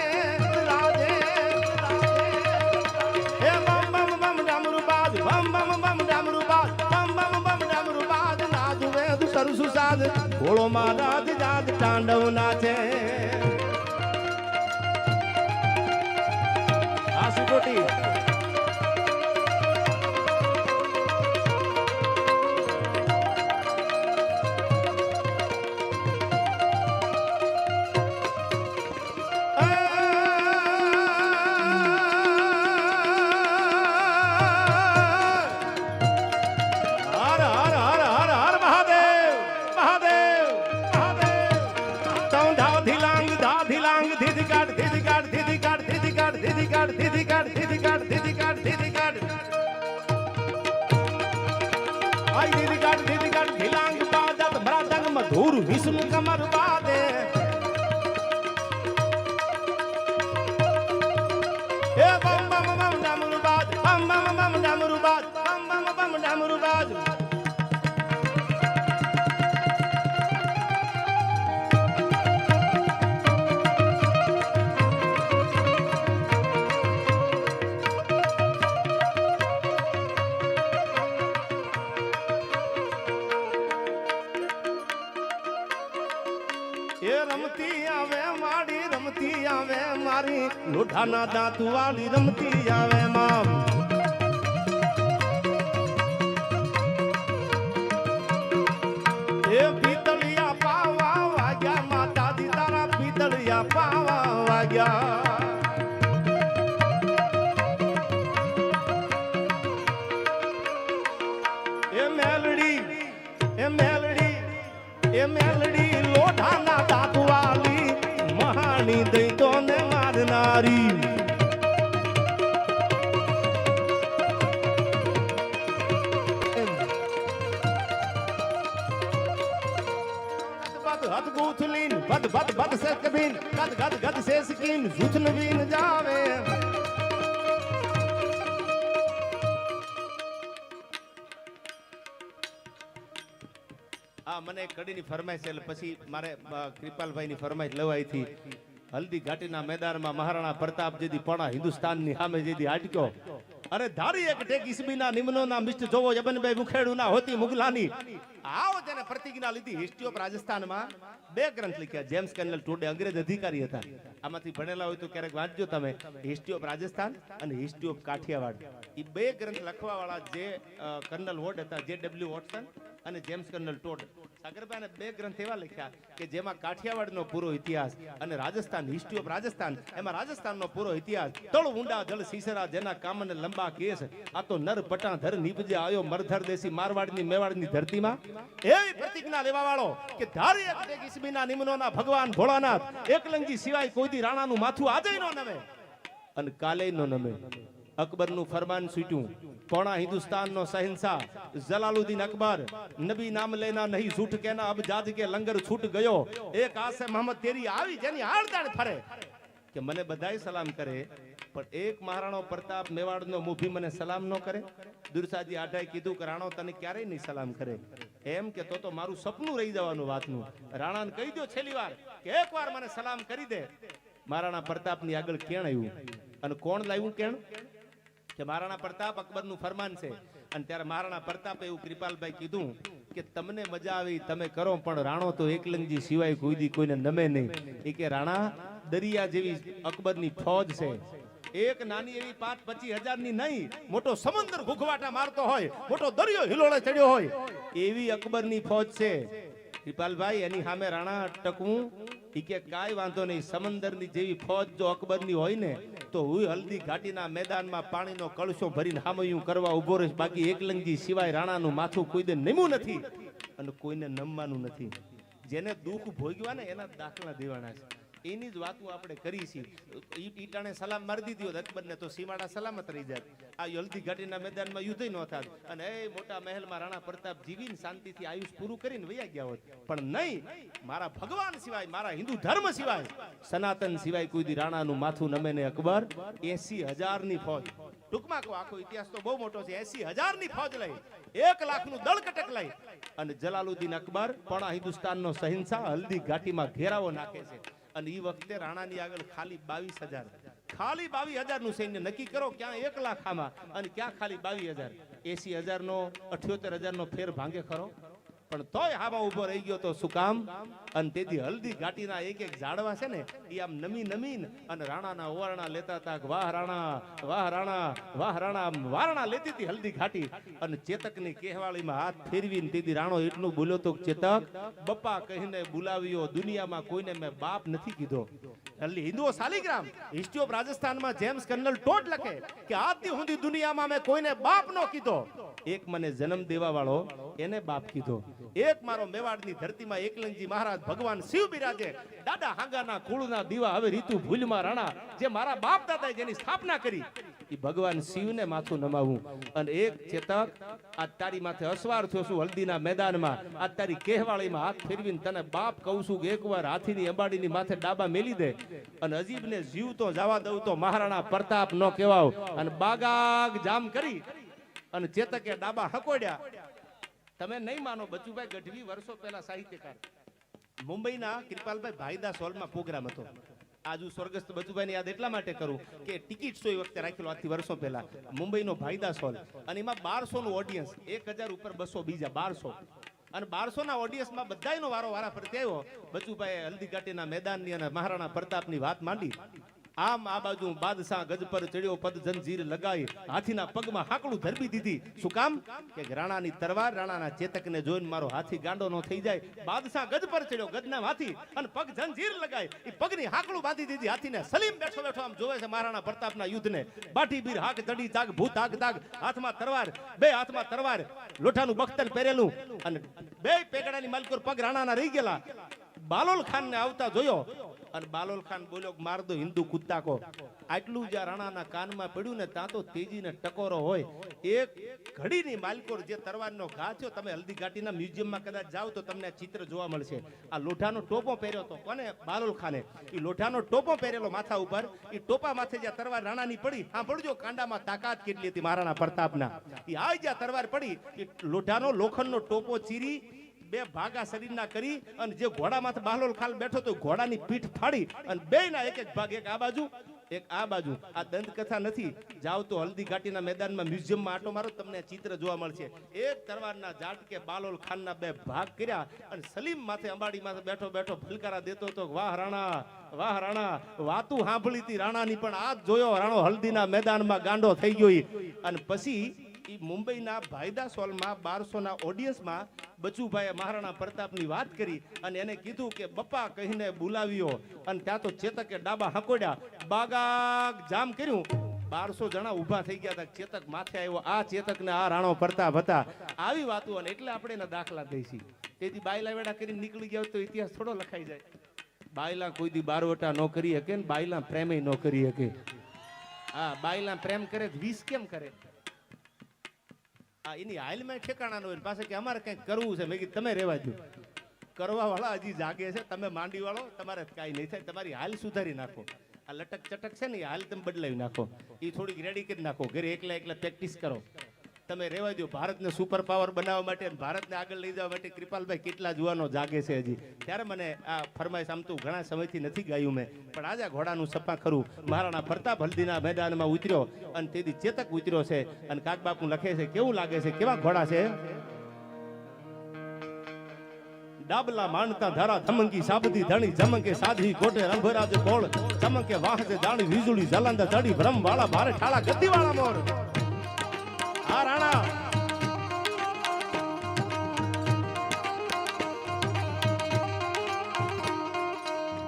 राजे हे बम बम बम डमरू बाज बम बम बम डमरू बाज बम बम बम डमरू बाज नाद वेद सरसु साज भोळो महाराज जाग तांडव नाचे. आशीकोटी मधुर विष्णु कमर बादे ए बम बम बम डमरू बाज बम बम बम डमरू बाज बम बम बम डमरू बाज. रमती आवे मारी लोढ़ाना दांत वाली रमती आवे माम. ए पीतलिया पावा वाग्या माता दी तारा पीतलिया पावा वाग्या. ए मेलड़ी ए मेलड़ी ए मेलड़ी लोढ़ाना दांत वाली महानी दई तो ने मारनारी. हद गूथलीन बद बद बद से कबीन गद गद गद से सकीन जुथन बीन जावे. આ મને કડીની ફરમાઈશ એટલે પછી મારે કૃપાલભાઈની ફરમાઈશ લેવાઈ હતી. હલ્દી ઘાટીના મેદાનમાં મહારાણા પ્રતાપ જેદી પણ હિન્દુસ્તાનની સામે જેદી હાટક્યો અરે ધારી એક ટેક ઈસબીના નિમનોના મિસ્ટ જોવો જબનભાઈ મુખેડુના હોતી મુગલાની આવો તેને પ્રતિજ્ઞા લીધી. હિસ્ટ્રી ઓફ રાજસ્થાનમાં બે ગ્રંથ લખ્યા. જેમ્સ કર્નલ ટોડે અંગ્રેજ અધિકારી હતા. આમાંથી ભણેલા હોય તો ક્યારેક વાંચજો તમે. હિસ્ટ્રી ઓફ રાજસ્થાન અને હિસ્ટ્રી ઓફ કાઠિયાવાડ. એ બે ગ્રંથ લખવા વાળા જે કર્નલ વોર્ડ હતા, જે ડબલ્યુ વોટસન અને જેમ્સ કર્નલ ટોડ, સાગરભાઈને બે ગ્રંથ એવા લખ્યા કે જેમાં કાઠિયાવાડનો પૂરો ઇતિહાસ અને રાજસ્થાન, હિસ્ટ્રી ઓફ રાજસ્થાન, એમાં રાજસ્થાનનો પૂરો ઇતિહાસ. તળ ઊંડા જળ સીસરા જેના કામને લંબા કેસ, આ તો નર પટા ધર નીપજે આયો મરધર દેશી મારવાડની મેવાડની ધરતીમાં. એવી પ્રતિજ્ઞા લેવા વાળો કે ધારી એક ઈસબીના નિમનોના ભગવાન ભોળાનાથ એકલંગજી સિવાય કોઈ દી રાણાનું માથું આજે નો નમે અને કાલે નો નમે. અકબરનું ફરમાન છૂટ્યું, પોણા હિન્દુસ્તાનનો શહેનશાહ જલાલુદ્દીન અકબર, નબી નામ લેના નહીં ઝૂઠ કેના અબ જાજ કે લંગર છૂટ ગયો, એક આસે મોહમ્મદ તેરી આવી જેની આળદાળ ફરે, કે મને બધાય સલામ કરે પણ એક મહારાણો પ્રતાપ મેવાડનો મુભી મને સલામ ન કરે. દુરસાજી આઢાએ કીધું કે રાણો તને ક્યારેય નહીં સલામ કરે. એમ કે તો મારું સપનું રહી જવાનું વાતનું. રાણાને કહી દો છેલ્લી વાર કે એકવાર મને સલામ કરી દે. મહારાણા પ્રતાપની આગળ કેણ આવ્યું અને કોણ લાવ્યું કેણ કે મહારાણા પ્રતાપ અકબરનું ફરમાન છે. અને ત્યારે મહારાણા પ્રતાપે એવું કૃપાલભાઈ કીધું કે તમને મજા આવી તમે કરો પણ રાણો તો એકલંગજી સિવાય કોઈ દી કોઈને નમે નહીં. એ કે રાણા દરિયા જેવી અકબરની ફૌજ છે, એક નાની એવી 5-25 હજારની નહીં, મોટો સમુદ્ર ઘૂઘવાટા મારતો હોય, મોટો દરિયો હિલોળે ચડ્યો હોય એવી અકબરની ફૌજ છે. કૃપાલભાઈ એની સામે રાણા ટકવું ઈ કે કાંઈ વાંધો નહીં, સમંદરની જેવી ફૌજ જો અકબરની હોય ને તો હું હલ્દી ઘાટીના મેદાનમાં પાણીનો કળશો ભરીને હામયું કરવા ઉભો રહીશ. બાકી એકલંગજી સિવાય રાણાનું માથું કોઈ દે નમ્યું નથી અને કોઈને નમવાનું નથી. જેને દુઃખ ભોગવ્યા ને એના દાખલા દેવાના છે. એની જ વાતો આપણે કરી છીએ. ઈટાણે સલામ મારી દીધી હોત અકબરને તો સીમાડા સલામત રહી જાય. આ હલ્દી ઘાટીના મેદાનમાં યુદ્ધ ન થાત અને એ મોટા મહેલમાં રાણા પ્રતાપ જીવીને શાંતિથી આયુષ પૂરું કરીને વયા ગયા હોત. પણ નહીં, મારા ભગવાન સિવાય, મારા હિન્દુ ધર્મ સિવાય, સનાતન સિવાય કોઈ દી રાણાનું માથું નમે ને અકબર 80,000ની ફૌજ, ટૂંકમાં કહો આખો ઇતિહાસ તો બહુ મોટો છે, 80,000ની ફૌજ લઈ 1 લાખનું દળકટક લઈ અને જલાલુદ્દીન અકબર પોણા હિન્દુસ્તાનનો શહેનશાહ હલ્દી ઘાટીમાં ઘેરાવો નાખે છે. અને એ વખતે રાણાની આગળ ખાલી 22,000 નું સૈન્ય. નક્કી કરો ક્યાં 1 લાખ આમાં અને ક્યાં ખાલી 22,000. 80,000 નો 78,000 નો ફેર ભાંગે ખરો, પણ તોય હામાં ઉભો રહી ગયો તો શું કામ? અને તેથી હલ્દી ઘાટીના એક ઝાડવા છે ને એ આમ નમીન અને રાણાના ઓવારણા લેતા હતા. વાહ રાણા, વાહ રાણા, વાહ રાણા, વારણા લેતી હતી હલ્દી ઘાટી. અને ચેતકની કહેવાળીમાં હાથ ફેરવીને તેથી રાણો એટલું બોલ્યો તો, ચેતક બપ્પા કહીને બોલાવ્યો, દુનિયામાં કોઈને મેં બાપ નથી કીધો. હિન્દુઓ શાલિગ્રામ હિસ્ટ્રી ઓફ રાજસ્થાનમાં જેમ્સ કર્નલ ટોડ લખે કે આજથી સુધી દુનિયામાં મેં કોઈને બાપ નો કીધો, એક મને જન્મ દેવા વાળો એને બાપ કીધો. એક મારો મેવાડની ધરતીમાં એકલંગજી મહારાજ ભગવાન શિવ બિરાજે, દાદા હાંગાના કુળના દીવા હવે રીતુ ભૂલમાં રાણા, જે મારા બાપ દાદાએ જેની સ્થાપના કરી એ ભગવાન શિવને માથું નમાવું. અને એક ચેતક આ તારી માથે અસવાર થયો છું હલ્દીના મેદાનમાં, આ તારી કહેવાળીમાં હાથ ફેરવીને તને બાપ કહું છું કે એકવાર હાથીની અંબાડીની માથે ડાબા મેલી દે અને અજીબને જીવ તો જવા દઉં તો મહારાણા પ્રતાપ નો કહેવાવ. અને બાગાગ જામ કરી અને ચેતકે ડાબા હકોડ્યા. તમે નહીં માનો, બચુભાઈ ગઢવી વર્ષો પહેલા સાહિત્યકાર, મુંબઈના કૃપાલભાઈ ભાઈદાસ હોલમાં પ્રોગ્રામ હતો. આજુ સ્વર્ગસ્થ બચુભાઈ યાદ એટલા માટે કરું કે ટિકિટ શો એ વખતે રાખેલો આજથી વર્ષો પહેલા, મુંબઈનો ભાઈદાસ હોલ. અને એમાં 1200 નું ઓડિયન્સ, 1000 ઉપર 200 બીજા 1200. અને 1200 ના ઓડિયન્સમાં બધાયનો વારા ફરતી આવ્યો. બચુભાઈ હલ્દી ઘાટીના મેદાનની અને મહારાણા પ્રતાપની વાત માંડી. આમ આ બાજુ બાદશાહ ગજ પર ચડ્યો, પદ જંજીર લગાઈ, હાથીના પગમાં હાકડું ધરબી દીધી. શું કામ? કે રાણાની તરવાર, રાણાના ચેતકને જોઈને મારો હાથી ગાંડો નો થઈ જાય. બાદશાહ ગજ પર ચડ્યો, ગજના હાથી, અને પગ જંજીર લગાઈ, એ પગની હાકડું બાંધી દીધી હાથીને. સલીમ બેઠો આમ જોવે છે મહારાણા પ્રતાપના યુદ્ધને. બાટી બીર હાક જડી તાગ ભૂત હાક તાગ, હાથમાં તરવાર, બે હાથમાં તરવાર, લોઠાનું બખ્તર પહેરેલું અને બે પેગડાની માલકોર પગ રાણાના રહી ગયેલા. બાલોલ ખાન ને આવતા જોયો અને બાલોલ ખાન બોલ્યો, માર દો હિન્દુ કુત્તા કો. આટલું જ્યાં રાણાના કાનમાં પડ્યું ને ત્યાં તો તેજીને ટકોરો હોય. એક ઘડીની માલકોર જે તરવારનો ઘા થયો, તમે હલ્દી ઘાટીના મ્યુઝિયમમાં કદાચ જાઓ તો તમને ચિત્ર જોવા મળશે. આ લોઢાનો ટોપો પહેર્યો હતો કોને? બાલોલ ખાને. એ લોઢાનો ટોપો પહેરેલો માથા ઉપર, એ ટોપા માથે જ્યાં તરવાર રાણાની પડી, હા પડજો કાંડામાં તાકાત કેટલી હતી મહારાણા પ્રતાપના. એ આ જ્યાં તરવાર પડી, એ લોઢાનો લોખંડનો ટોપો ચીરી બે ભાગા શરીરના કરી અને જે ઘોડામાં બાલોલ ખાન બેઠો તો ઘોડાની પીઠ ફાડી અને બેયના એક ભાગ, એક આ બાજુ એક આ બાજુ. આ દંતકથા નથી, જાવ તો હલ્દી ઘાટીના મેદાનમાં મ્યુઝિયમમાં આટો મારો, તમને ચિત્ર જોવા મળશે. એક તરવારના ઝાટકે બાલોલ ખાનના બે ભાગ કર્યા અને સલીમ માથે અંબાડી માથે બેઠો બેઠો ફલકારા દેતો હતો, વાહ રાણા, વાહ રાણા. વાતું સાંભળી હતી રાણાની, પણ આ જોયો રાણો હલ્દીના મેદાનમાં ગાંડો થઈ ગયો. અને પછી મુંબઈના ભાઈદાસ હોલમાં 1200 ના ઓડિયન્સમાં બચુભાઈએ મહારાણા પ્રતાપની વાત કરી અને એને કીધું કે બપ્પા કહીને બોલાવ્યો. અને ત્યાં તો ચેતકે ડાબા હકોડ્યા, બાગાગ જામ કર્યું. 1200 જણા ઊભા થઈ ગયા હતા. ચેતક માથે આવ્યો. આ ચેતક ને આ રાણો પ્રતાપ હતા. આવી વાતો, અને એટલે આપણે એના દાખલા દઈશી. તેથી બાયલા વેડા કરીને નીકળી ગયા તો ઇતિહાસ થોડો લખાઈ જાય. બાયલા કોઈ દી બારવટા ન કરી શકે ને બાયલા પ્રેમે ન કરી શકે. હા બાઈલા પ્રેમ કરે તો 20 કેમ કરે? આ એની હાલમાં ઠેકાણા ન હોય પાસે કે અમારે કંઈક કરવું છે. મેં કીધું તમે રહેવા દો. કરવા વાળા હજી જાગે છે, તમે માંડી વાળો, તમારે કાંઈ નહીં થાય. તમારી હાલ સુધારી નાખો. આ લટક ચટક છે ને હાલ તમે બદલાવી નાખો. એ થોડીક રેડી કરી નાખો. ઘરે એકલા એકલા પ્રેક્ટિસ કરો. તમે રહેવા દો. ભારતને સુપર પાવર બનાવવા માટે અને ભારતને આગળ લઈ જવા માટે કૃપાલભાઈ કેટલા જુવાનો જાગે છે હજી. ત્યારે મને આ ફરમાઈશ આમ તો ઘણા સમયથી નથી ગાયું મેં, પણ આજે ઘોડાનું સપા ખરું. મહારાણા પ્રતાપ હલ્દીના મેદાનમાં ઉતર્યો અને તેથી ચેતક ઉતર્યો છે. અને કાકબાપુ લખે છે કેવું લાગે છે, કેવા ઘોડા છે. ડાબલા માનતા ધારા ધમંકી સાબતી ધણી જમંકે સાધી કોટે રંભરાજ કોળ ચમકે વાહજે દાણી વીજળી જલંદ ચડી ભ્રમ વાળા ભારે ઠાળા ગતિ વાળા મોર. આ રાણા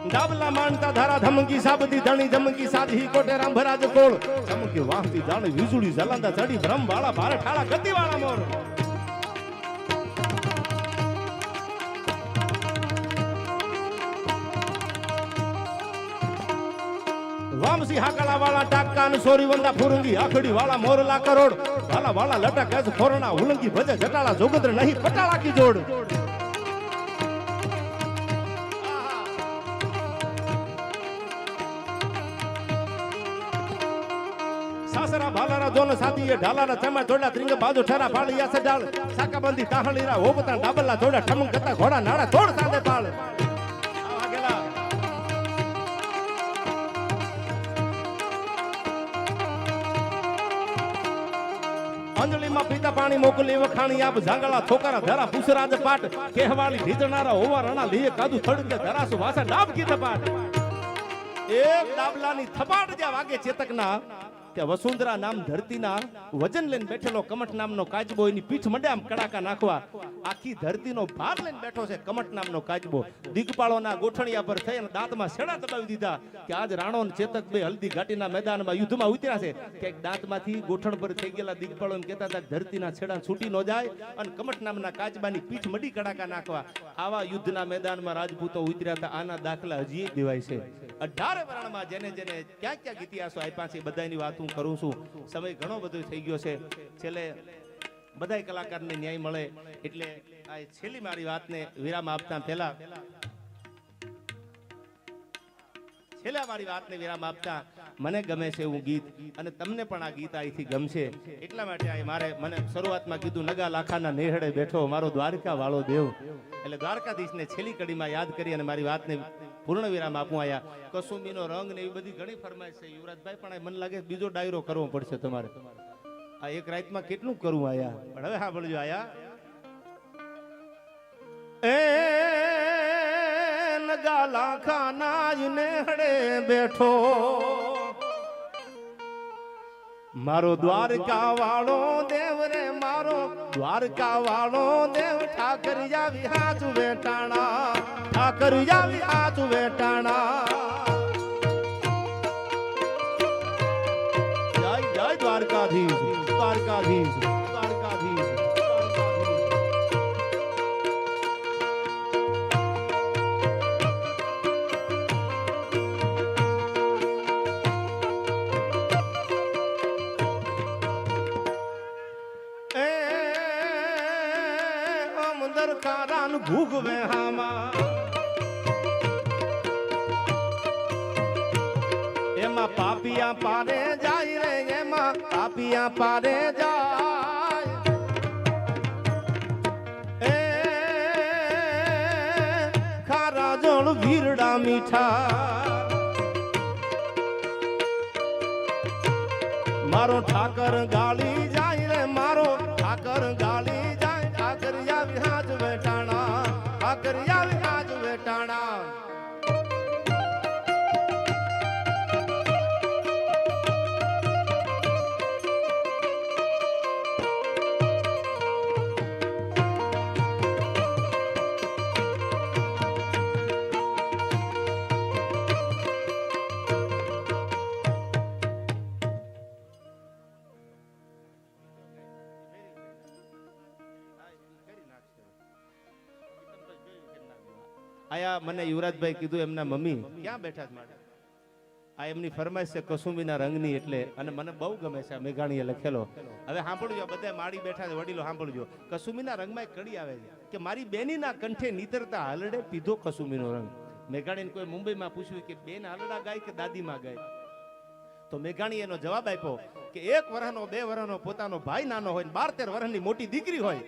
ડાબલા માનતા ધારા ધમંકી સાબતી ધણી જમંકી સાધી કોટે રંભરાજ કોળ ચમકે વાહતી દાણી વીજળી જલંદ ચડી ભ્રમ વાળા ભારે ઠાળા ગતિ વાળા મોર. વામસી હાકલા વાળા ટાકાન સોરી વંદા ફુરંગી આખડી વાળા મોરલા કરોડ વાલા વાલા લટક એસ ફોરણા ઉલંગી ભજે જટાળા જોગંદ્ર નહીં પટાળા કી જોડ. સાસરા ભાલારા દોન સાતીએ ઢાલારા ચમા જોડા ત્રિંગ બાજુ ઠરા ફાળિયા સડાળ સાકાબંધી તાહળીરા ઓબતા ડાબલા જોડા ઠમક કરતા ઘોડા નાડા તોડ સાંદે પાળ. અંજલીમાં પીતા પાણી મોકલી વખાણી આપ ઝાંગળા થોકારા ધરા પુસરાજ પાટ કહેવાળી ઢીજનારા હોવા રણા લીએ કાદુ થડકે ધરાસુ વાસા ડાબ કી થપાટ. એક ડાબલાની થપાટ જ્યાં વાગે ચેતકના ત્યાં વસુંધરા નામ ધરતીના વજન લઈને બેઠેલો કમઠ નામનો કાચબો એની પીઠ મંડે આમ કડાકા નાખવા આખી ધરતીનો ભાર લઈને બેઠો છે કમઠ નામનો કાચબો. દિગપાળોના ગોઠણિયા પર થઈ અને દાંતમાં છેડા દબાવી દીધા કે આજ રાણો અને ચેતક બે હલ્દી ઘાટીના મેદાનમાં યુદ્ધમાં ઉતર્યા છે. કે દાંતમાંથી ગોઠણ પર થઈ ગયેલા દિગપાળો એમ કહેતા હતા ધરતીના છેડા છૂટી ન જાય અને કમઠ નામના કાચબાની પીઠ મડી કડાકા નાખવા આવા યુદ્ધના મેદાનમાં રાજપૂતો ઉતર્યા હતા. આના દાખલા હજી દેવાય છે. 18 વરણમાં જેને જેને ક્યાં ક્યાં ઇતિહાસો આપ્યા છે બધાની વાત હું કરું છું. સમય ઘણો બધો થઈ ગયો છે. છેલ્લે બધાય કલાકારને ન્યાય મળે એટલે આ છેલ્લી મારી વાતને વિરામ આપતા પહેલા મને ગમે છે એવું ગીત અને તમને પણ આ ગીત અહીંથી ગમશે એટલા માટે મને શરૂઆતમાં કીધું નગા લાખાના નેહડે બેઠો મારો દ્વારકા વાળો દેવ. એટલે દ્વારકાધીશને છેલ્લી કડીમાં યાદ કરી અને મારી વાતને પૂર્ણ વિરામ આપું. આયા કસુંબીનો રંગ ને એવી બધી ઘણી ફરમાઈશ છે. યુવરાજભાઈ પણ મને લાગે બીજો ડાયરો કરવો પડશે તમારે. આ એક રાતમાં કેટલું કરવું આયા. પણ હવે સાંભળજો આયા એ નગા લાખાના નેહડે બેઠો મારો દ્વારકા વાળો દેવ રે મારો દ્વારકા વાળો દેવ ઠાકરિયા વિહાજુ વેટાણા ઠાકરિયા વિહાજુ વેટાણા. જય જય દ્વારકાધીશ દ્વારકાધીશ દ્વારકાધીશ. ભૂગવે હામાં એમાં પાપિયા પારે જાય રે એમાં પાપિયા પારે જાય એ ખારા જોડ વીરડા મીઠા મારો ઠાકર ગાળી જાય રે મારો ઠાકર ગાળી જાય ઠાકરિયા વિહાજ વેટાણા ઠાકરિયા વિહાજ વેટાણા. આયા મને યુવરાજભાઈ કીધું એમના મમ્મી ક્યાં બેઠા છે માટે આ એમની ફરમાઈશ છે કસુંબીના રંગની, એટલે અને મને બહુ ગમે છે. આ મેઘાણીએ લખેલો. હવે સાંભળજો, બધા માડી બેઠા છે વડીલો, સાંભળજો. કસુંબીના રંગમાં એક કડી આવે છે કે મારી બેનીના કંઠે નીતરતા હાલડે પીધો કસુંબીનો રંગ. મેઘાણીને કોઈ મુંબઈમાં પૂછ્યું કે બેન હાલડા ગાય કે દાદીમાં ગાય, તો મેઘાણી એનો જવાબ આપ્યો કે 1 વર્ષનો 2 વર્ષનો પોતાનો ભાઈ નાનો હોય, 12-13 વર્ષની મોટી દીકરી હોય,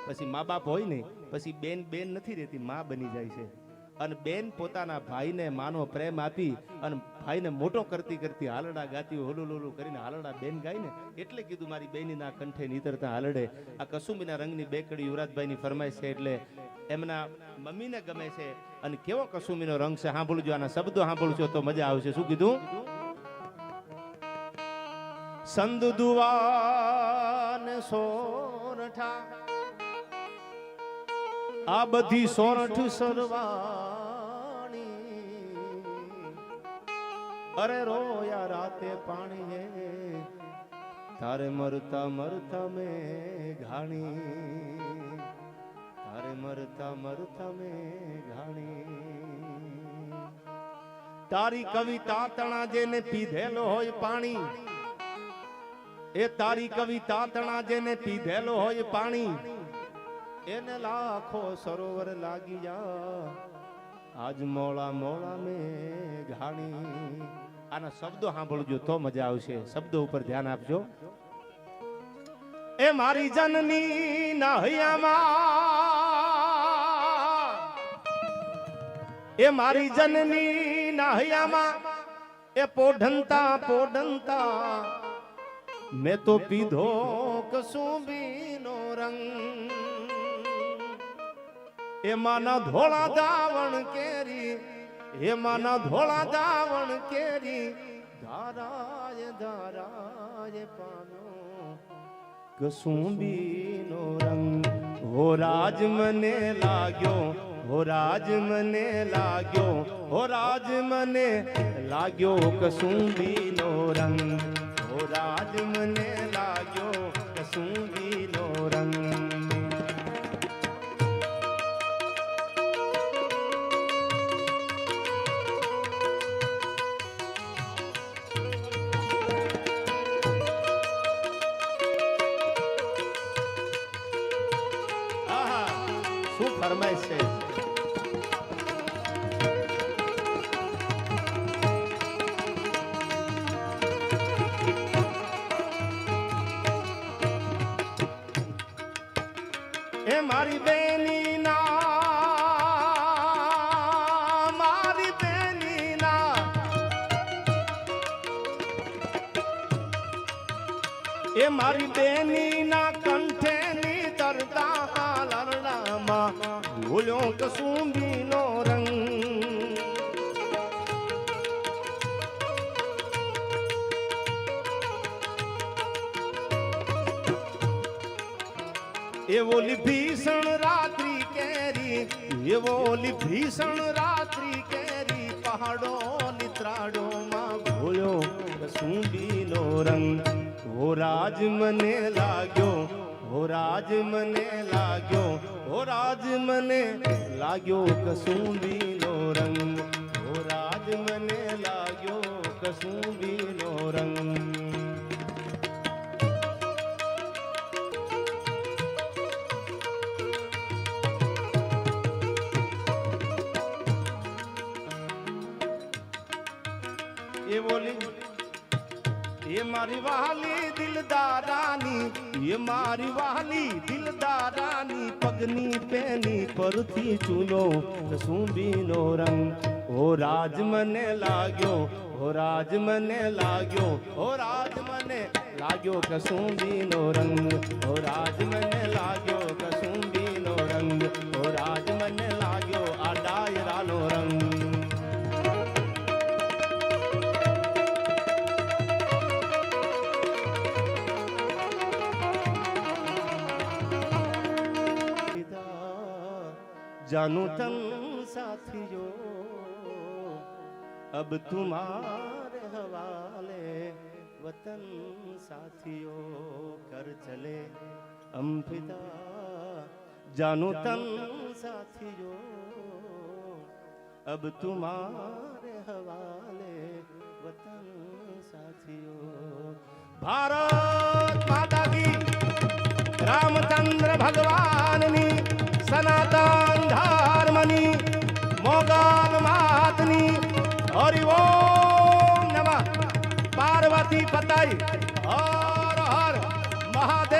પછી મા બાપ હોય ને, પછી બેન બેન નથી રહેતી, માં બની જાય છે. અને બેન પોતાના ભાઈને માનો પ્રેમ આપી અને ભાઈને મોટો કરતી કરતી હાલડા ગાતી હોલું કરીને હાલડા બેન ગાય ને, એટલે કીધું મારી બેનીના કંઠે નીતરતા હાલડે. આ કસુંબીના રંગની બેકડી યુવરાજભાઈની ફરમાઈશ છે, એટલે એમના મમ્મીને ગમે છે. અને કેવો કસુંબીનો રંગ છે સાંભળજો, આના શબ્દો સાંભળજો તો મજા આવશે. શું કીધું? સંદ દુવાન સોરઠા આ બધી સોરઠ સરવાણી, અરે રોયા રાતે પાણી હે તારે મરતા મરતા મેં ઘાણી, તારે મરતા મરતા મેં ઘાણી. તારી કવિતા તણા જેને પીધેલો હોય પાણી, એ તારી કવિતા તણા જેને પીધેલો હોય પાણી, એને લાખો સરોવર લાગી જા આજ મોળા મોળા મેં ઘાણી. આના શબ્દો સાંભળજો તો મજા આવશે. શબ્દો ઉપર ધ્યાન આપજો. એ મારી જનની ના હૈયામાં, એ મારી જનની ના હૈયામાં, એ પોઢંતા પોઢંતા મેં તો પીધો કસુંબીનો રંગ. એમાંના ધોળા દાવણ કેરી, એમાંના ધોળા દાવણ કેરી, ધારાય ધારાય પામ્યો કસુંબીનો રંગ. હો રાજ મને લાગ્યો, હો રાજ મને લાગ્યો, હો રાજ મને લાગ્યો કસુંબીનો રંગ. હો રાજ મને લાગ્યો કસુંબીનો રંગ. શું ફરમાઈશ છે? એ મારી બેની ના, મારી બેની ના, એ મારી બેની ના કંઠે ની દરદા હાલરડામાં ભૂલ્યો કસુંબીનો રંગ. એવોલી ભીષણ રાત્રિ કેરી, એવોલી ભીષણ રાત્રિ કેરી, પહાડો નિત્રાડો માં ભૂલ્યો કસુંબીનો રંગ. હો રાજ મને લાગ્યો, હો રાજ મને લાગ્યો, હો રાજ મને લાગ્યો કસુંબીનો રંગ. હો રાજ મને લાગ્યો કસુંબીનો રંગ. એ બોલી એ મારી વહાલી દિલદારાની, એ મારી વહાલી દિલદારાની, પગની પેની પરથી ચૂલો કસુંબીનો રંગ. હો રાજ મને લાગ્યો, હો રાજ મને લાગ્યો, હો રાજ મને લાગ્યો કસુંબીનો રંગ. હો રાજ મને લાગ્યો કસુંબીનો રંગ. હો રાજ મને લાગ્યો આ ડાયરાનો રંગ. जानू तन साथियों अब तुम्हारे हवाले, वतन साथियों कर चले हम फिदा. जानू तन साथियों अब तुम्हारे हवाले, वतन साथियों। भारत माता की, रामचंद्र भगवाननी, सनातन धर्मनी, मोगल मातनी, हरि ओम नमः पार्वती पताई, हर हर महादेव।